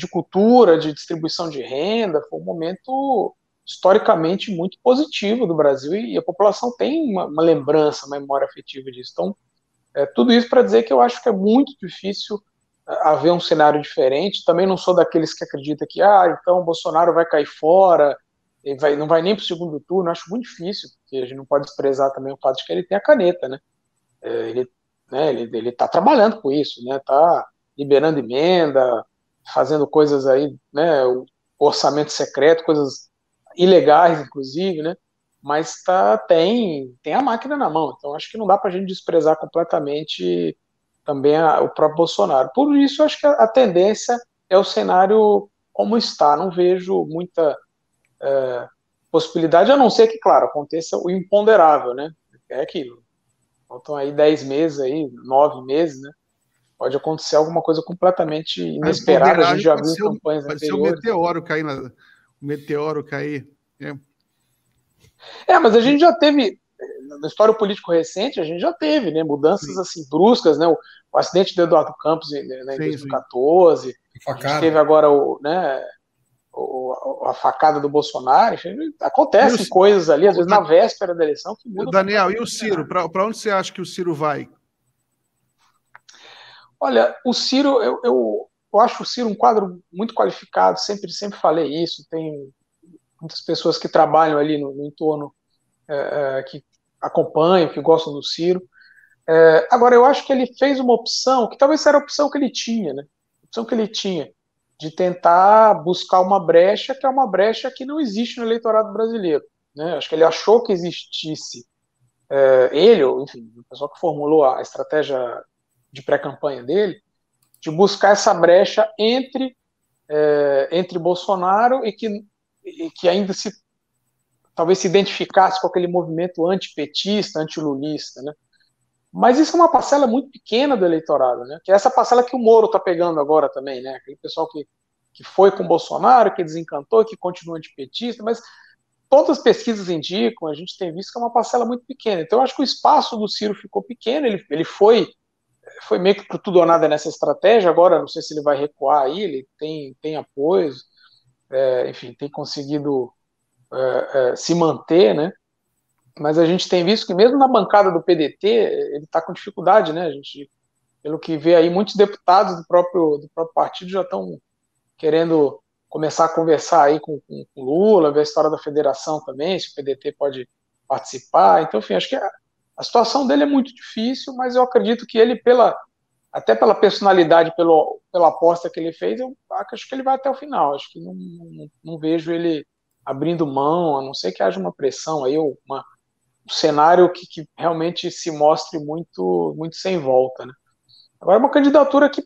Speaker 6: cultura, de distribuição de renda. Foi um momento historicamente muito positivo do Brasil e a população tem uma lembrança, uma memória afetiva disso. Então, tudo isso para dizer que eu acho que é muito difícil haver um cenário diferente. Também não sou daqueles que acreditam que então o Bolsonaro vai cair fora, não vai nem para o segundo turno. Eu acho muito difícil, porque a gente não pode desprezar também o fato de que ele tem a caneta, né? Ele está trabalhando com isso, né? Está liberando emenda, fazendo coisas aí, né? O orçamento secreto, coisas ilegais, inclusive, né? Mas tem a máquina na mão, então acho que não dá para a gente desprezar completamente também o próprio Bolsonaro. Por isso, acho que a tendência é o cenário como está. Não vejo muita possibilidade, a não ser que, claro, aconteça o imponderável, né? É aquilo. Faltam aí 10 meses, 9 meses, né? Pode acontecer alguma coisa completamente inesperada. A gente já viu campanhas anteriores.
Speaker 2: Pode ser o meteoro cair.
Speaker 6: Mas a gente já teve, na história político recente, a gente já teve, né, mudanças assim bruscas, né, o acidente do Eduardo Campos em 2014, a gente teve agora a facada do Bolsonaro. Acontecem coisas ali, às vezes na véspera da eleição, que mudam.
Speaker 2: Daniel, e o Ciro? Para onde você acha que o Ciro vai?
Speaker 6: Olha, o Ciro, eu acho o Ciro um quadro muito qualificado, sempre falei isso, tem muitas pessoas que trabalham ali no entorno, que acompanham, que gostam do Ciro. Agora, eu acho que ele fez uma opção, que talvez era a opção que ele tinha, né? A opção que ele tinha de tentar buscar uma brecha, que é uma brecha que não existe no eleitorado brasileiro, né? Acho que ele achou que existisse, ele, ou enfim, o pessoal que formulou a estratégia de pré-campanha dele, de buscar essa brecha entre Bolsonaro e que ainda talvez se identificasse com aquele movimento antipetista, antilulista, né? Mas isso é uma parcela muito pequena do eleitorado, né? Que é essa parcela que o Moro está pegando agora também, né? Aquele pessoal que foi com o Bolsonaro, que desencantou, que continua antipetista, mas todas as pesquisas indicam, a gente tem visto que é uma parcela muito pequena. Então eu acho que o espaço do Ciro ficou pequeno, ele foi meio que por tudo ou nada nessa estratégia. Agora não sei se ele vai recuar aí, ele tem apoios, enfim, tem conseguido se manter, né? Mas a gente tem visto que mesmo na bancada do PDT ele está com dificuldade, né? A gente, pelo que vê aí, muitos deputados do próprio partido já estão querendo começar a conversar aí com o Lula, ver a história da federação também, se o PDT pode participar. Então, enfim, acho que a situação dele é muito difícil, mas eu acredito que ele, até pela personalidade, pela aposta que ele fez, eu acho que ele vai até o final. Acho que não vejo ele abrindo mão, a não ser que haja uma pressão aí, ou um cenário que realmente se mostre muito, muito sem volta, né? Agora, é uma candidatura que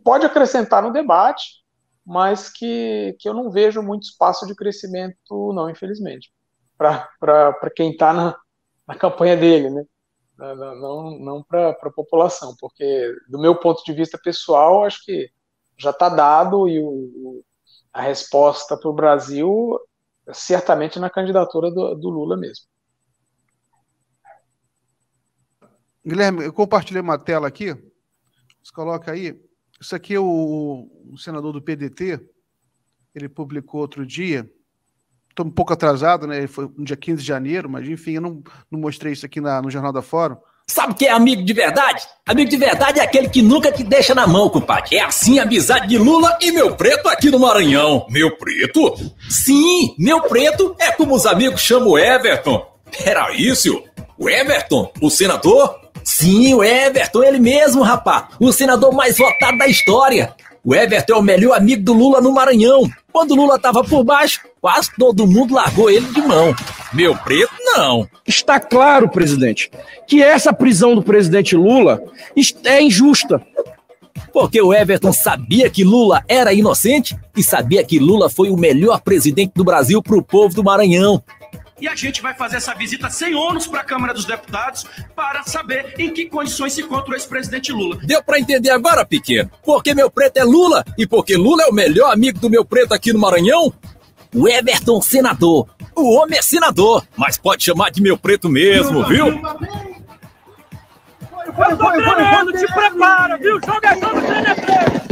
Speaker 6: pode acrescentar no debate, mas que eu não vejo muito espaço de crescimento, não, infelizmente, para quem está na campanha dele, né? Não para a população, porque, do meu ponto de vista pessoal, acho que já está dado e a resposta para o Brasil é certamente na candidatura do Lula mesmo.
Speaker 2: Guilherme, eu compartilhei uma tela aqui, você coloca aí. Isso aqui é o senador do PDT, ele publicou outro dia, estou um pouco atrasado, né? Foi no dia 15 de janeiro, mas enfim, eu não mostrei isso aqui no Jornal da Fórum.
Speaker 7: Sabe o que é amigo de verdade? Amigo de verdade é aquele que nunca te deixa na mão, compadre. É assim a amizade de Lula e Meu Preto aqui no Maranhão. Meu Preto? Sim, Meu Preto é como os amigos chamam o Everton. Era isso? O Everton? O senador? Sim, o Everton, ele mesmo, rapá. O senador mais votado da história. O Everton é o melhor amigo do Lula no Maranhão. Quando o Lula tava por baixo, quase todo mundo largou ele de mão. Meu Preto, não.
Speaker 8: Está claro, presidente, que essa prisão do presidente Lula é injusta.
Speaker 7: Porque o Everton sabia que Lula era inocente e sabia que Lula foi o melhor presidente do Brasil para o povo do Maranhão.
Speaker 9: E a gente vai fazer essa visita sem ônus para a Câmara dos Deputados para saber em que condições se encontra o ex-presidente Lula.
Speaker 7: Deu para entender agora, pequeno? Porque Meu Preto é Lula e porque Lula é o melhor amigo do Meu Preto aqui no Maranhão? O Everton, senador. O homem é senador, mas pode chamar de Meu Preto mesmo, viu?
Speaker 9: Eu tô treinando, te prepara, viu? Joga a chave do Preto.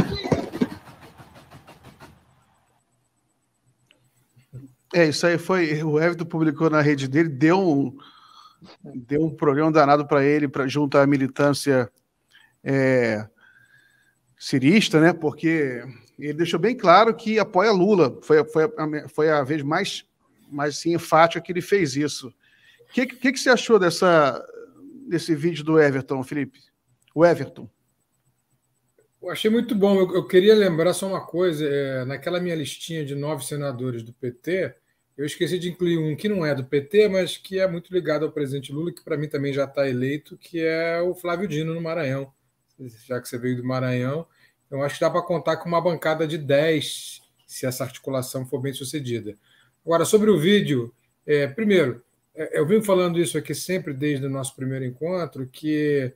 Speaker 2: Isso aí foi. O Everton publicou na rede dele, deu um programa danado para ele, junto à militância cirista, né? Porque ele deixou bem claro que apoia Lula. Foi a vez mais assim, enfática que ele fez isso. O que você achou desse vídeo do Everton, Felipe? O Everton.
Speaker 1: Eu achei muito bom. Eu queria lembrar só uma coisa. Naquela minha listinha de 9 senadores do PT, eu esqueci de incluir um que não é do PT, mas que é muito ligado ao presidente Lula, que para mim também já está eleito, que é o Flávio Dino no Maranhão. Já que você veio do Maranhão, eu acho que dá para contar com uma bancada de 10, se essa articulação for bem sucedida. Agora, sobre o vídeo, primeiro, eu venho falando isso aqui sempre desde o nosso primeiro encontro, que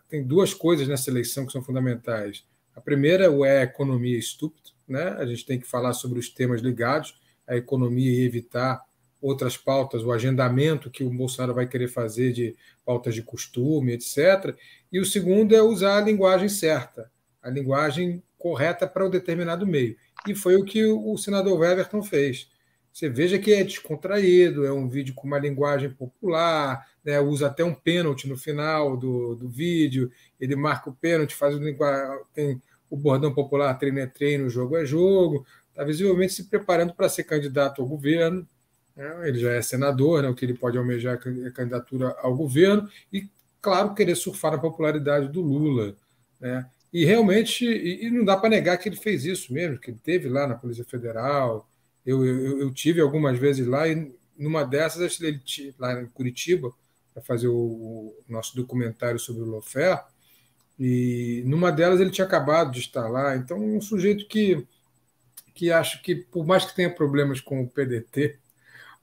Speaker 1: tem duas coisas nessa eleição que são fundamentais. A primeira é a economia estúpida, né? A gente tem que falar sobre os temas ligados à economia e evitar outras pautas, o agendamento que o Bolsonaro vai querer fazer de pautas de costume, etc. E o segundo é usar a linguagem certa, a linguagem correta para um determinado meio. E foi o que o senador Everton fez. Você veja que é descontraído, é um vídeo com uma linguagem popular, né, usa até um pênalti no final do vídeo, ele marca o pênalti, tem o bordão popular, treino é treino, jogo é jogo, está visivelmente se preparando para ser candidato ao governo, né, ele já é senador, né, o que ele pode almejar é a candidatura ao governo, e, claro, querer surfar na popularidade do Lula, né, e realmente, e não dá para negar que ele fez isso mesmo, que ele esteve lá na Polícia Federal. Eu tive algumas vezes lá, e numa dessas, ele lá em Curitiba, para fazer o nosso documentário sobre o Lawfare, e numa delas ele tinha acabado de estar lá. Então, um sujeito que acho que, por mais que tenha problemas com o PDT,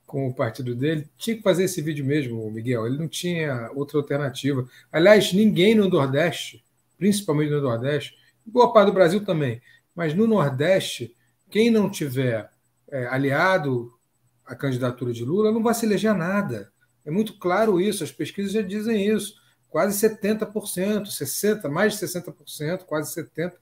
Speaker 1: com o partido dele, tinha que fazer esse vídeo mesmo, Miguel. Ele não tinha outra alternativa. Aliás, ninguém no Nordeste, principalmente no Nordeste, boa parte do Brasil também, mas no Nordeste, quem não tiver aliado à candidatura de Lula não vai se eleger a nada. É muito claro isso, as pesquisas já dizem isso. Quase 70%, 60%, mais de 60%, quase 70%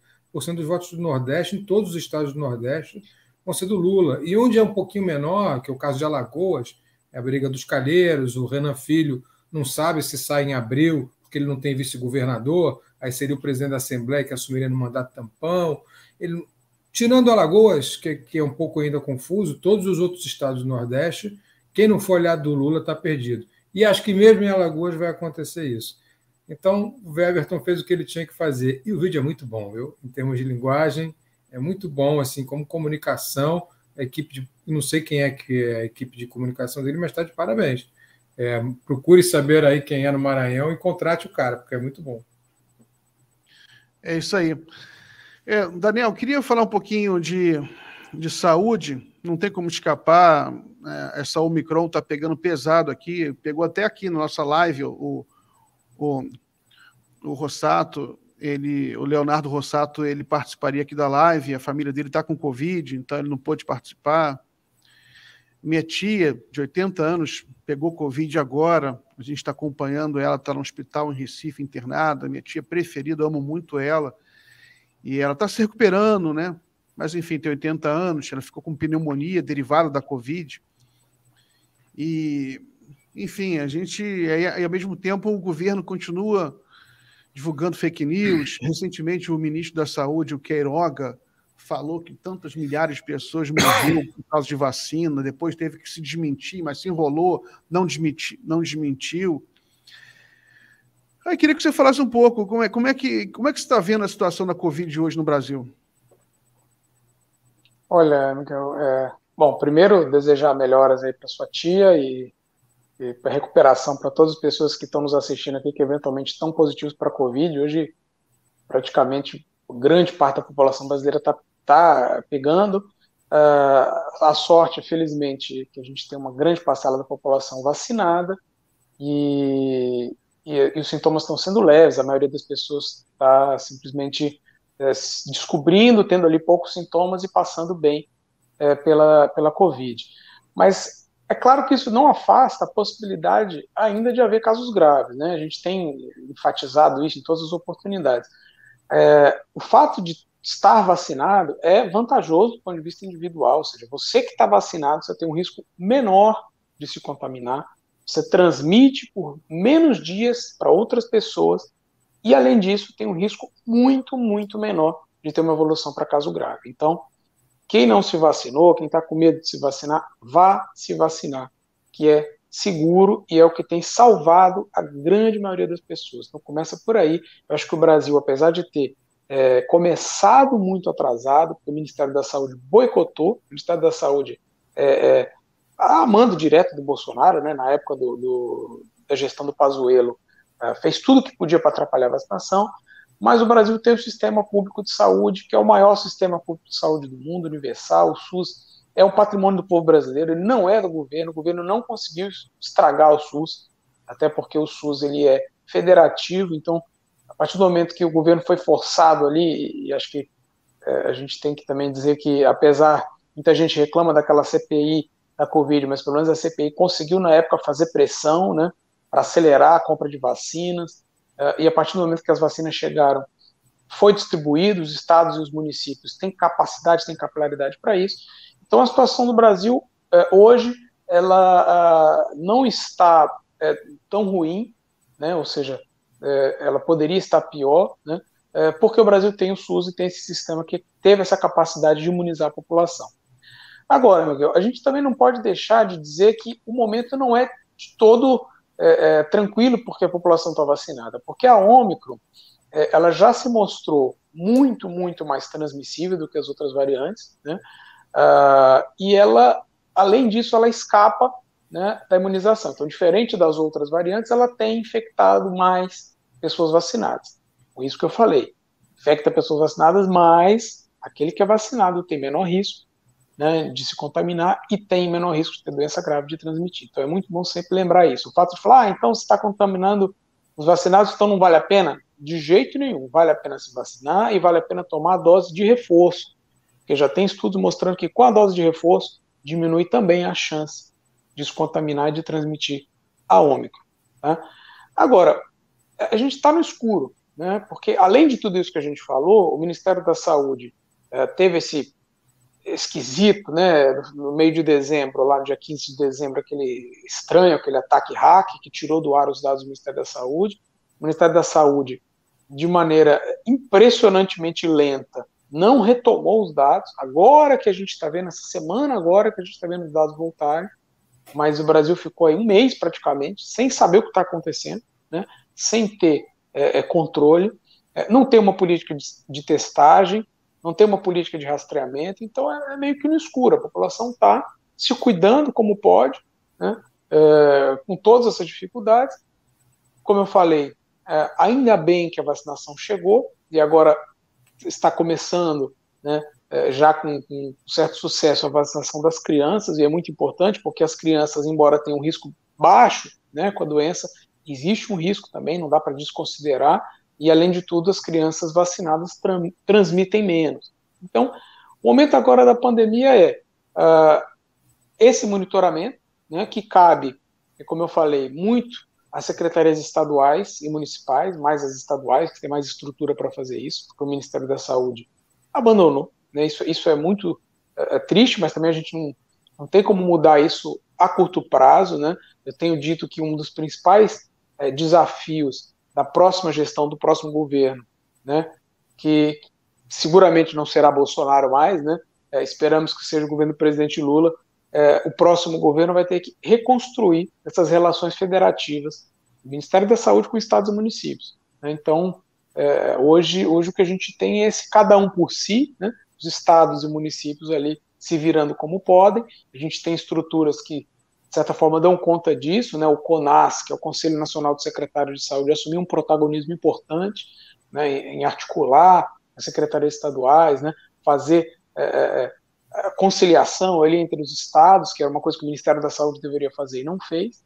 Speaker 1: dos votos do Nordeste, em todos os estados do Nordeste, vão ser do Lula. E onde é um pouquinho menor, que é o caso de Alagoas, é a briga dos Calheiros, o Renan Filho não sabe se sai em abril, porque ele não tem vice-governador, aí seria o presidente da Assembleia que assumiria no mandato tampão. Tirando Alagoas, que é um pouco ainda confuso, todos os outros estados do Nordeste, quem não for aliado do Lula está perdido. E acho que mesmo em Alagoas vai acontecer isso. Então, o Everton fez o que ele tinha que fazer. E o vídeo é muito bom, viu? Em termos de linguagem, é muito bom, assim, como comunicação. A equipe não sei quem é que é a equipe de comunicação dele, mas está de parabéns. Procure saber aí quem é no Maranhão e contrate o cara, porque é muito bom.
Speaker 2: É isso aí. Daniel, queria falar um pouquinho de saúde, não tem como escapar, essa Omicron está pegando pesado aqui, pegou até aqui na nossa live, o Rossato, o Leonardo Rossato, ele participaria aqui da live, a família dele está com Covid, então ele não pôde participar. Minha tia, de 80 anos, pegou Covid agora, a gente está acompanhando ela, está no hospital em Recife, internada, minha tia preferida, amo muito ela, e ela está se recuperando, né? mas enfim, tem 80 anos, ela ficou com pneumonia derivada da Covid. E, enfim, e ao mesmo tempo o governo continua divulgando fake news. Recentemente, o ministro da Saúde, o Queiroga, falou que tantas milhares de pessoas morreram por causa de vacina, depois teve que se desmentir, mas se enrolou, não desmentiu. Eu queria que você falasse um pouco como é que você está vendo a situação da Covid hoje no Brasil.
Speaker 6: Olha, Miguel, bom, primeiro desejar melhoras aí para sua tia e para recuperação para todas as pessoas que estão nos assistindo aqui, que eventualmente estão positivos para a Covid. Hoje, praticamente, grande parte da população brasileira está pegando. A sorte, felizmente, que a gente tem uma grande parcela da população vacinada e os sintomas estão sendo leves. A maioria das pessoas está simplesmente descobrindo, tendo ali poucos sintomas e passando bem pela Covid. Mas é claro que isso não afasta a possibilidade ainda de haver casos graves, né? A gente tem enfatizado isso em todas as oportunidades. O fato de estar vacinado é vantajoso do ponto de vista individual, ou seja, você que está vacinado, você tem um risco menor de se contaminar, você transmite por menos dias para outras pessoas e, além disso, tem um risco muito, muito menor de ter uma evolução para caso grave. Então, quem não se vacinou, quem está com medo de se vacinar, vá se vacinar, que é seguro e é o que tem salvado a grande maioria das pessoas. Então começa por aí. Eu acho que o Brasil, apesar de ter começado muito atrasado, porque o Ministério da Saúde boicotou, o Ministério da Saúde, a mando direto do Bolsonaro, né, na época da gestão do Pazuello, fez tudo o que podia para atrapalhar a vacinação, mas o Brasil tem um sistema público de saúde, que é o maior sistema público de saúde do mundo, universal. O SUS é um patrimônio do povo brasileiro, ele não é do governo, o governo não conseguiu estragar o SUS, até porque o SUS ele é federativo, então, a partir do momento que o governo foi forçado ali, e acho que a gente tem que também dizer que, apesar, muita gente reclama daquela CPI da Covid, mas pelo menos a CPI conseguiu, na época, fazer pressão, né, para acelerar a compra de vacinas, e a partir do momento que as vacinas chegaram, foi distribuído, os estados e os municípios têm capacidade, têm capilaridade para isso. Então a situação do Brasil hoje, ela não está tão ruim, né? Ou seja, ela poderia estar pior, né? Porque o Brasil tem o SUS e tem esse sistema que teve essa capacidade de imunizar a população. Agora, Miguel, a gente também não pode deixar de dizer que o momento não é de todo tranquilo porque a população está vacinada, porque a Ômicron ela já se mostrou muito, muito mais transmissível do que as outras variantes, né? E ela, além disso, ela escapa, né, da imunização. Então, diferente das outras variantes, ela tem infectado mais pessoas vacinadas. Por isso que eu falei, infecta pessoas vacinadas, mas aquele que é vacinado tem menor risco, né, de se contaminar e tem menor risco de ter doença grave de transmitir. Então é muito bom sempre lembrar isso. O fato de falar, então você está contaminando os vacinados, então não vale a pena? De jeito nenhum. Vale a pena se vacinar e vale a pena tomar a dose de reforço, porque já tem estudos mostrando que com a dose de reforço diminui também a chance de se contaminar e de transmitir a Ômicron. Tá? Agora, a gente está no escuro, né, porque além de tudo isso que a gente falou, o Ministério da Saúde teve esse esquisito, né, no meio de dezembro, lá no dia 15 de dezembro, aquele ataque hack que tirou do ar os dados do Ministério da Saúde. O Ministério da Saúde, de maneira impressionantemente lenta, não retomou os dados. Agora que a gente está vendo, essa semana agora que a gente está vendo os dados voltarem, mas o Brasil ficou aí um mês praticamente, sem saber o que está acontecendo, né, sem ter controle, não tem uma política de testagem, não tem uma política de rastreamento, então é meio que no escuro. A população está se cuidando como pode, né, com todas essas dificuldades. Como eu falei, ainda bem que a vacinação chegou e agora está começando, né, já com certo sucesso a vacinação das crianças, e é muito importante porque as crianças, embora tenham um risco baixo, né, com a doença, existe um risco também, não dá para desconsiderar. E, além de tudo, as crianças vacinadas transmitem menos. Então, o momento agora da pandemia é esse monitoramento, né, que cabe, como eu falei, muito às secretarias estaduais e municipais, mais as estaduais, que tem mais estrutura para fazer isso, porque o Ministério da Saúde abandonou, né? Isso é muito triste, mas também a gente não tem como mudar isso a curto prazo, né? Eu tenho dito que um dos principais desafios da próxima gestão, do próximo governo, né, que seguramente não será Bolsonaro mais, né, esperamos que seja o governo do presidente Lula, o próximo governo vai ter que reconstruir essas relações federativas do Ministério da Saúde com estados e municípios, né? Então, hoje o que a gente tem é cada um por si, né, os estados e municípios ali se virando como podem. A gente tem estruturas que, de certa forma, dão conta disso, né? O CONAS, que é o Conselho Nacional de Secretários de Saúde, assumiu um protagonismo importante, né, em articular as secretarias estaduais, né, fazer a conciliação ali entre os estados, que era uma coisa que o Ministério da Saúde deveria fazer e não fez.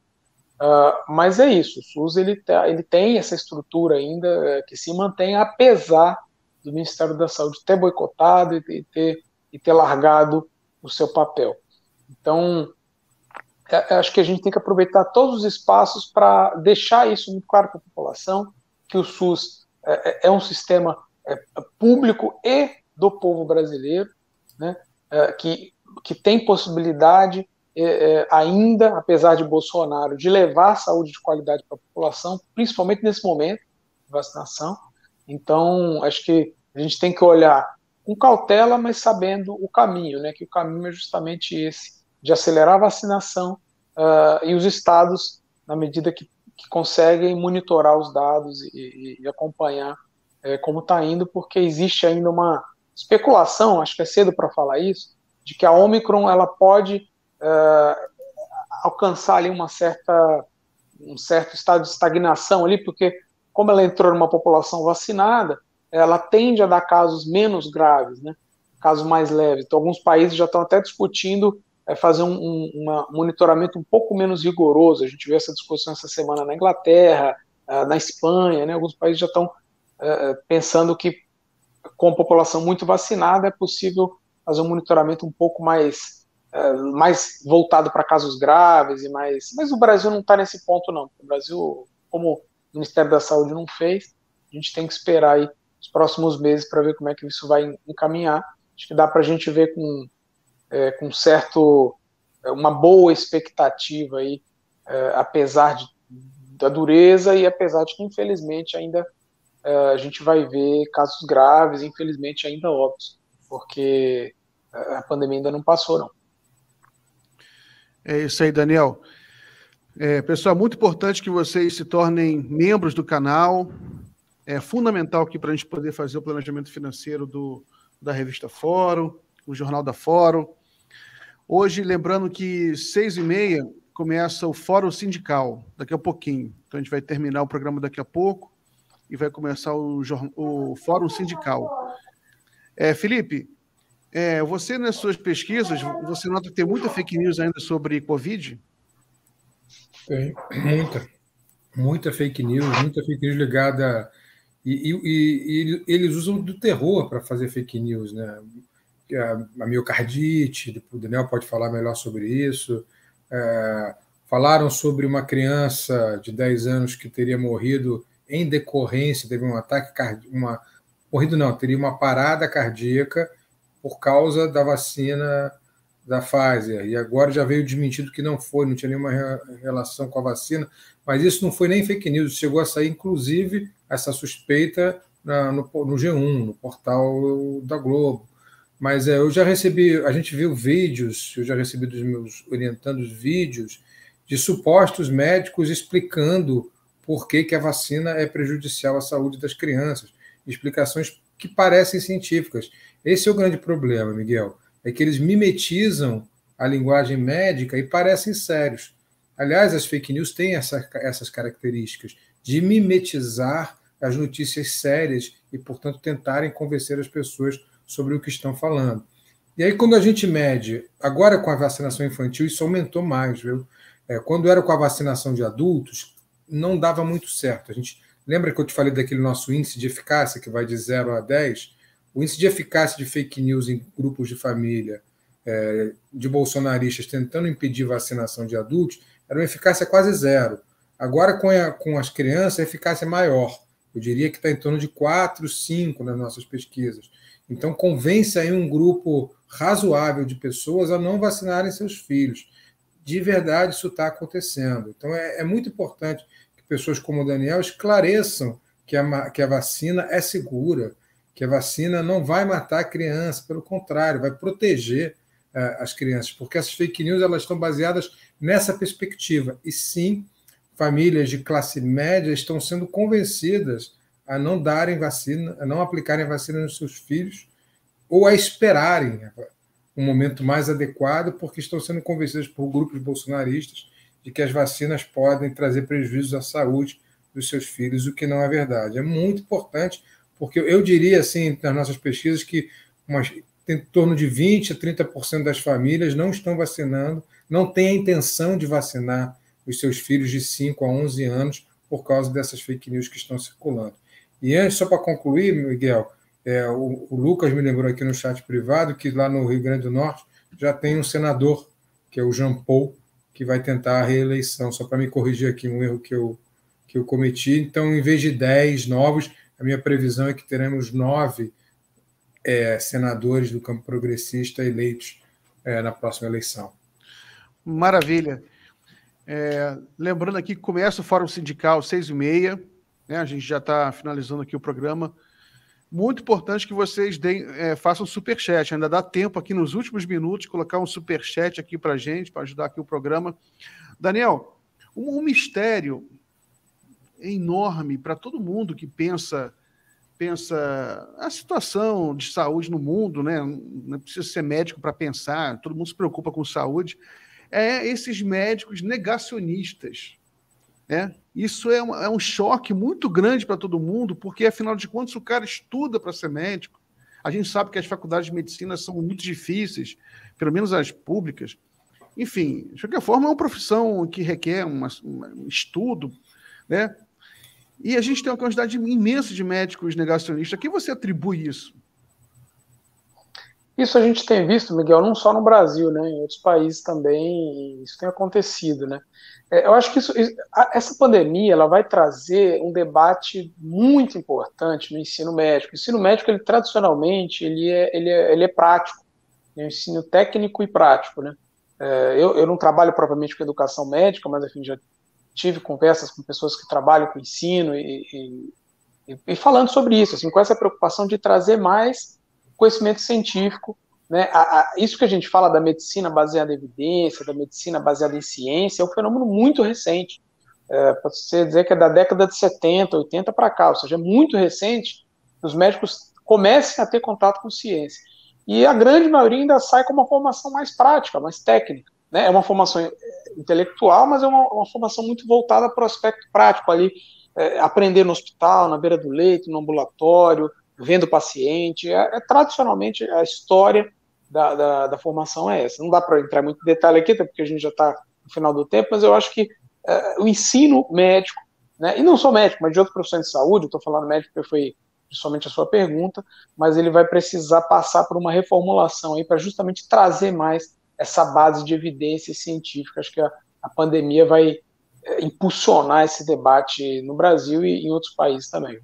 Speaker 6: Mas é isso, o SUS ele tem essa estrutura ainda que se mantém, apesar do Ministério da Saúde ter boicotado e ter largado o seu papel. Então, acho que a gente tem que aproveitar todos os espaços para deixar isso muito claro para a população, que o SUS é um sistema público e do povo brasileiro, né, que tem possibilidade ainda, apesar de Bolsonaro, de levar saúde de qualidade para a população, principalmente nesse momento de vacinação. Então, acho que a gente tem que olhar com cautela, mas sabendo o caminho, né, que o caminho é justamente esse, de acelerar a vacinação, e os estados, na medida que conseguem monitorar os dados e acompanhar como está indo, porque existe ainda uma especulação, acho que é cedo para falar isso, de que a Omicron ela pode alcançar ali um certo estado de estagnação ali, porque como ela entrou numa população vacinada, ela tende a dar casos menos graves, né? Casos mais leves. Então, alguns países já estão até discutindo fazer um monitoramento um pouco menos rigoroso. A gente viu essa discussão essa semana na Inglaterra, na Espanha, né? Alguns países já estão pensando que, com a população muito vacinada, é possível fazer um monitoramento um pouco mais voltado para casos graves, mas o Brasil não está nesse ponto, não. O Brasil, como o Ministério da Saúde não fez, a gente tem que esperar aí os próximos meses para ver como é que isso vai encaminhar. Acho que dá para a gente ver com uma boa expectativa aí, apesar da dureza e apesar de que, infelizmente, ainda a gente vai ver casos graves, infelizmente ainda óbvios, porque a pandemia ainda não passou, não.
Speaker 2: É isso aí, Daniel. Pessoal, muito importante que vocês se tornem membros do canal. É fundamental aqui para a gente poder fazer o planejamento financeiro da revista Fórum, o Jornal da Fórum. Hoje, lembrando que 6h30 começa o Fórum Sindical, daqui a pouquinho. Então, a gente vai terminar o programa daqui a pouco e vai começar o Fórum Sindical. Felipe, você, nas suas pesquisas, você nota que tem muita fake news ainda sobre Covid?
Speaker 1: Tem, muita fake news ligada... E eles usam do terror para fazer fake news, né? A miocardite, o Daniel pode falar melhor sobre isso. Falaram sobre uma criança de 10 anos que teria morrido em decorrência, teve um ataque cardíaco, teria uma parada cardíaca por causa da vacina da Pfizer. E agora já veio desmentido que não tinha nenhuma relação com a vacina, mas isso não foi nem fake news, chegou a sair, inclusive, essa suspeita no G1, no portal da Globo. Mas a gente viu vídeos, eu já recebi dos meus orientandos vídeos de supostos médicos explicando por que a vacina é prejudicial à saúde das crianças. Explicações que parecem científicas. Esse é o grande problema, Miguel, é que eles mimetizam a linguagem médica e parecem sérios. Aliás, as fake news têm essas características de mimetizar as notícias sérias e, portanto, tentarem convencer as pessoas sobre o que estão falando. E aí, quando a gente mede, agora com a vacinação infantil, isso aumentou mais, viu? Quando era com a vacinação de adultos, não dava muito certo. A gente lembra que eu te falei daquele nosso índice de eficácia, que vai de 0 a 10? O índice de eficácia de fake news em grupos de família de bolsonaristas tentando impedir vacinação de adultos era uma eficácia quase 0. Agora, com as crianças, a eficácia é maior. Eu diria que está em torno de 4, 5 nas nossas pesquisas. Então, convence aí um grupo razoável de pessoas a não vacinarem seus filhos. De verdade, isso está acontecendo. Então, é muito importante que pessoas como o Daniel esclareçam que a vacina é segura, que a vacina não vai matar a criança, pelo contrário, vai proteger as crianças, porque essas fake news elas estão baseadas nessa perspectiva. E sim, famílias de classe média estão sendo convencidas a não darem vacina, a não aplicarem vacina nos seus filhos ou a esperarem um momento mais adequado, porque estão sendo convencidas por grupos bolsonaristas de que as vacinas podem trazer prejuízos à saúde dos seus filhos, o que não é verdade. É muito importante, porque eu diria, assim, nas nossas pesquisas, que em torno de 20% a 30% das famílias não estão vacinando, não têm a intenção de vacinar os seus filhos de 5 a 11 anos por causa dessas fake news que estão circulando. E antes, só para concluir, Miguel, o Lucas me lembrou aqui no chat privado que lá no Rio Grande do Norte já tem um senador, que é o Jean Paul, que vai tentar a reeleição, só para me corrigir aqui um erro que eu cometi. Então, em vez de 10 novos, a minha previsão é que teremos 9 senadores do campo progressista eleitos na próxima eleição.
Speaker 2: Maravilha. Lembrando aqui que começa o Fórum Sindical 6h30, né? A gente já está finalizando aqui o programa. Muito importante que vocês façam superchat. Ainda dá tempo aqui nos últimos minutos de colocar um superchat aqui para a gente, para ajudar aqui o programa. Daniel, um mistério enorme para todo mundo que pensa a situação de saúde no mundo, né? Não precisa ser médico para pensar, todo mundo se preocupa com saúde, esses médicos negacionistas, né? Isso é um choque muito grande para todo mundo, porque, afinal de contas, o cara estuda para ser médico. A gente sabe que as faculdades de medicina são muito difíceis, pelo menos as públicas. Enfim, de qualquer forma, é uma profissão que requer um estudo, né? E a gente tem uma quantidade imensa de médicos negacionistas. A quem você atribui isso?
Speaker 6: Isso a gente tem visto, Miguel, não só no Brasil, né? Em outros países também isso tem acontecido, né? Eu acho que essa pandemia ela vai trazer um debate muito importante no ensino médico. O ensino médico, ele tradicionalmente, ele é prático, é um ensino técnico e prático, né? Eu não trabalho propriamente com educação médica, mas enfim, já tive conversas com pessoas que trabalham com ensino e falando sobre isso, assim, com essa preocupação de trazer mais conhecimento científico, né? Isso que a gente fala da medicina baseada em evidência, da medicina baseada em ciência, é um fenômeno muito recente. Pode-se dizer que é da década de 70, 80 para cá, ou seja, é muito recente que os médicos comecem a ter contato com ciência. E a grande maioria ainda sai com uma formação mais prática, mais técnica, né? É uma formação intelectual, mas é uma formação muito voltada para o aspecto prático ali, aprender no hospital, na beira do leito, no ambulatório, vendo o paciente. Tradicionalmente a história da formação é essa. Não dá para entrar muito em detalhe aqui, até porque a gente já está no final do tempo, mas eu acho que o ensino médico, né, e não só médico, mas de outras profissões de saúde, estou falando médico porque foi principalmente a sua pergunta, mas ele vai precisar passar por uma reformulação aí para justamente trazer mais essa base de evidências científicas. Acho que a pandemia vai impulsionar esse debate no Brasil e em outros países também.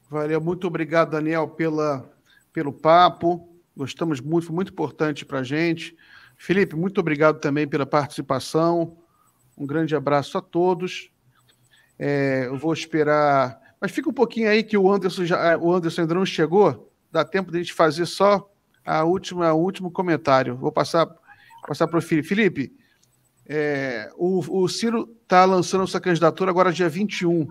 Speaker 2: Valeu, muito obrigado, Daniel, pelo papo. Gostamos muito, foi muito importante para a gente. Felipe, muito obrigado também pela participação. Um grande abraço a todos. Eu vou esperar... Mas fica um pouquinho aí que o Anderson ainda não chegou. Dá tempo de a gente fazer só o último comentário. Vou passar para o Felipe. Felipe, o Ciro está lançando sua candidatura agora dia 21.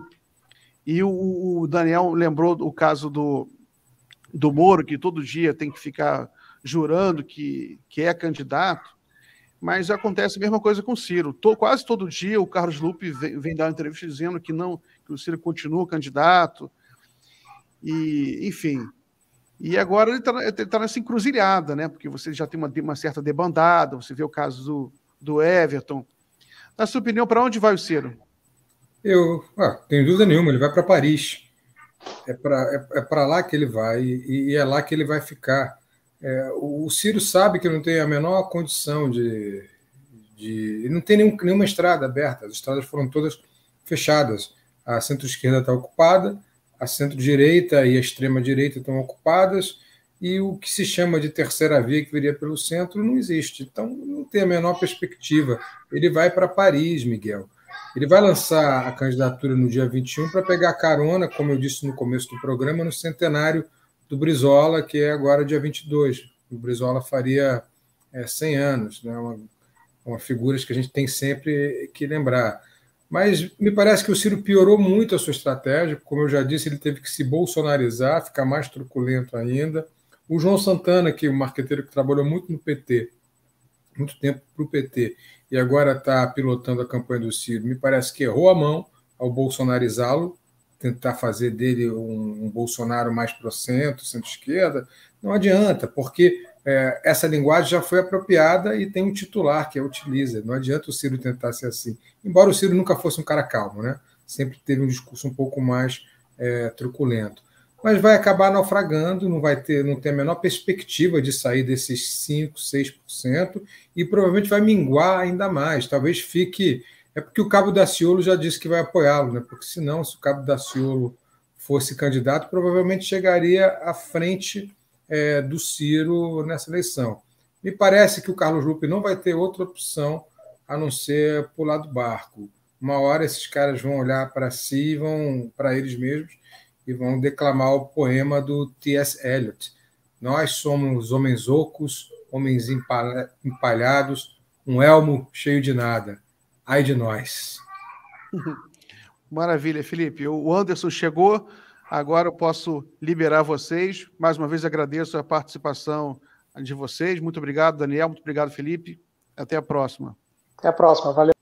Speaker 2: E o Daniel lembrou o caso do Moro, que todo dia tem que ficar jurando que é candidato, mas acontece a mesma coisa com o Ciro. Quase todo dia o Carlos Lupe vem dar uma entrevista dizendo que o Ciro continua candidato, e enfim. E agora ele está nessa encruzilhada, né? Porque você já tem uma certa debandada, você vê o caso do Everton. Na sua opinião, para onde vai o Ciro?
Speaker 1: Tenho dúvida nenhuma, ele vai para Paris. É para lá que ele vai e é lá que ele vai ficar. O Ciro sabe que não tem a menor condição ele não tem nenhuma estrada aberta, as estradas foram todas fechadas. A centro-esquerda está ocupada, a centro-direita e a extrema-direita estão ocupadas, e o que se chama de terceira via, que viria pelo centro, não existe. Então, não tem a menor perspectiva. Ele vai para Paris, Miguel. Ele vai lançar a candidatura no dia 21 para pegar carona, como eu disse no começo do programa, no centenário do Brizola, que é agora dia 22. O Brizola faria 100 anos, né? Uma figura que a gente tem sempre que lembrar. Mas me parece que o Ciro piorou muito a sua estratégia. Como eu já disse, ele teve que se bolsonarizar, ficar mais truculento ainda. O João Santana, que é um marqueteiro que trabalhou muito no PT, muito tempo para o PT, e agora está pilotando a campanha do Ciro, me parece que errou a mão ao bolsonarizá-lo, tentar fazer dele um Bolsonaro mais pro centro, centro-esquerda. Não adianta, porque essa linguagem já foi apropriada e tem um titular que a utiliza. Não adianta o Ciro tentar ser assim. Embora o Ciro nunca fosse um cara calmo, né? Sempre teve um discurso um pouco mais truculento. Mas vai acabar naufragando, não tem a menor perspectiva de sair desses 5%, 6%, e provavelmente vai minguar ainda mais. Talvez fique... É porque o Cabo Daciolo já disse que vai apoiá-lo, né? Porque senão, se o Cabo Daciolo fosse candidato, provavelmente chegaria à frente do Ciro nessa eleição. Me parece que o Carlos Lupe não vai ter outra opção a não ser pular do barco. Uma hora esses caras vão olhar para si, vão para eles mesmos, e vão declamar o poema do T.S. Eliot. Nós somos homens ocos, homens empalhados, um elmo cheio de nada. Ai de nós.
Speaker 2: Maravilha, Felipe. O Anderson chegou, agora eu posso liberar vocês. Mais uma vez agradeço a participação de vocês. Muito obrigado, Daniel. Muito obrigado, Felipe. Até a próxima.
Speaker 6: Até a próxima. Valeu.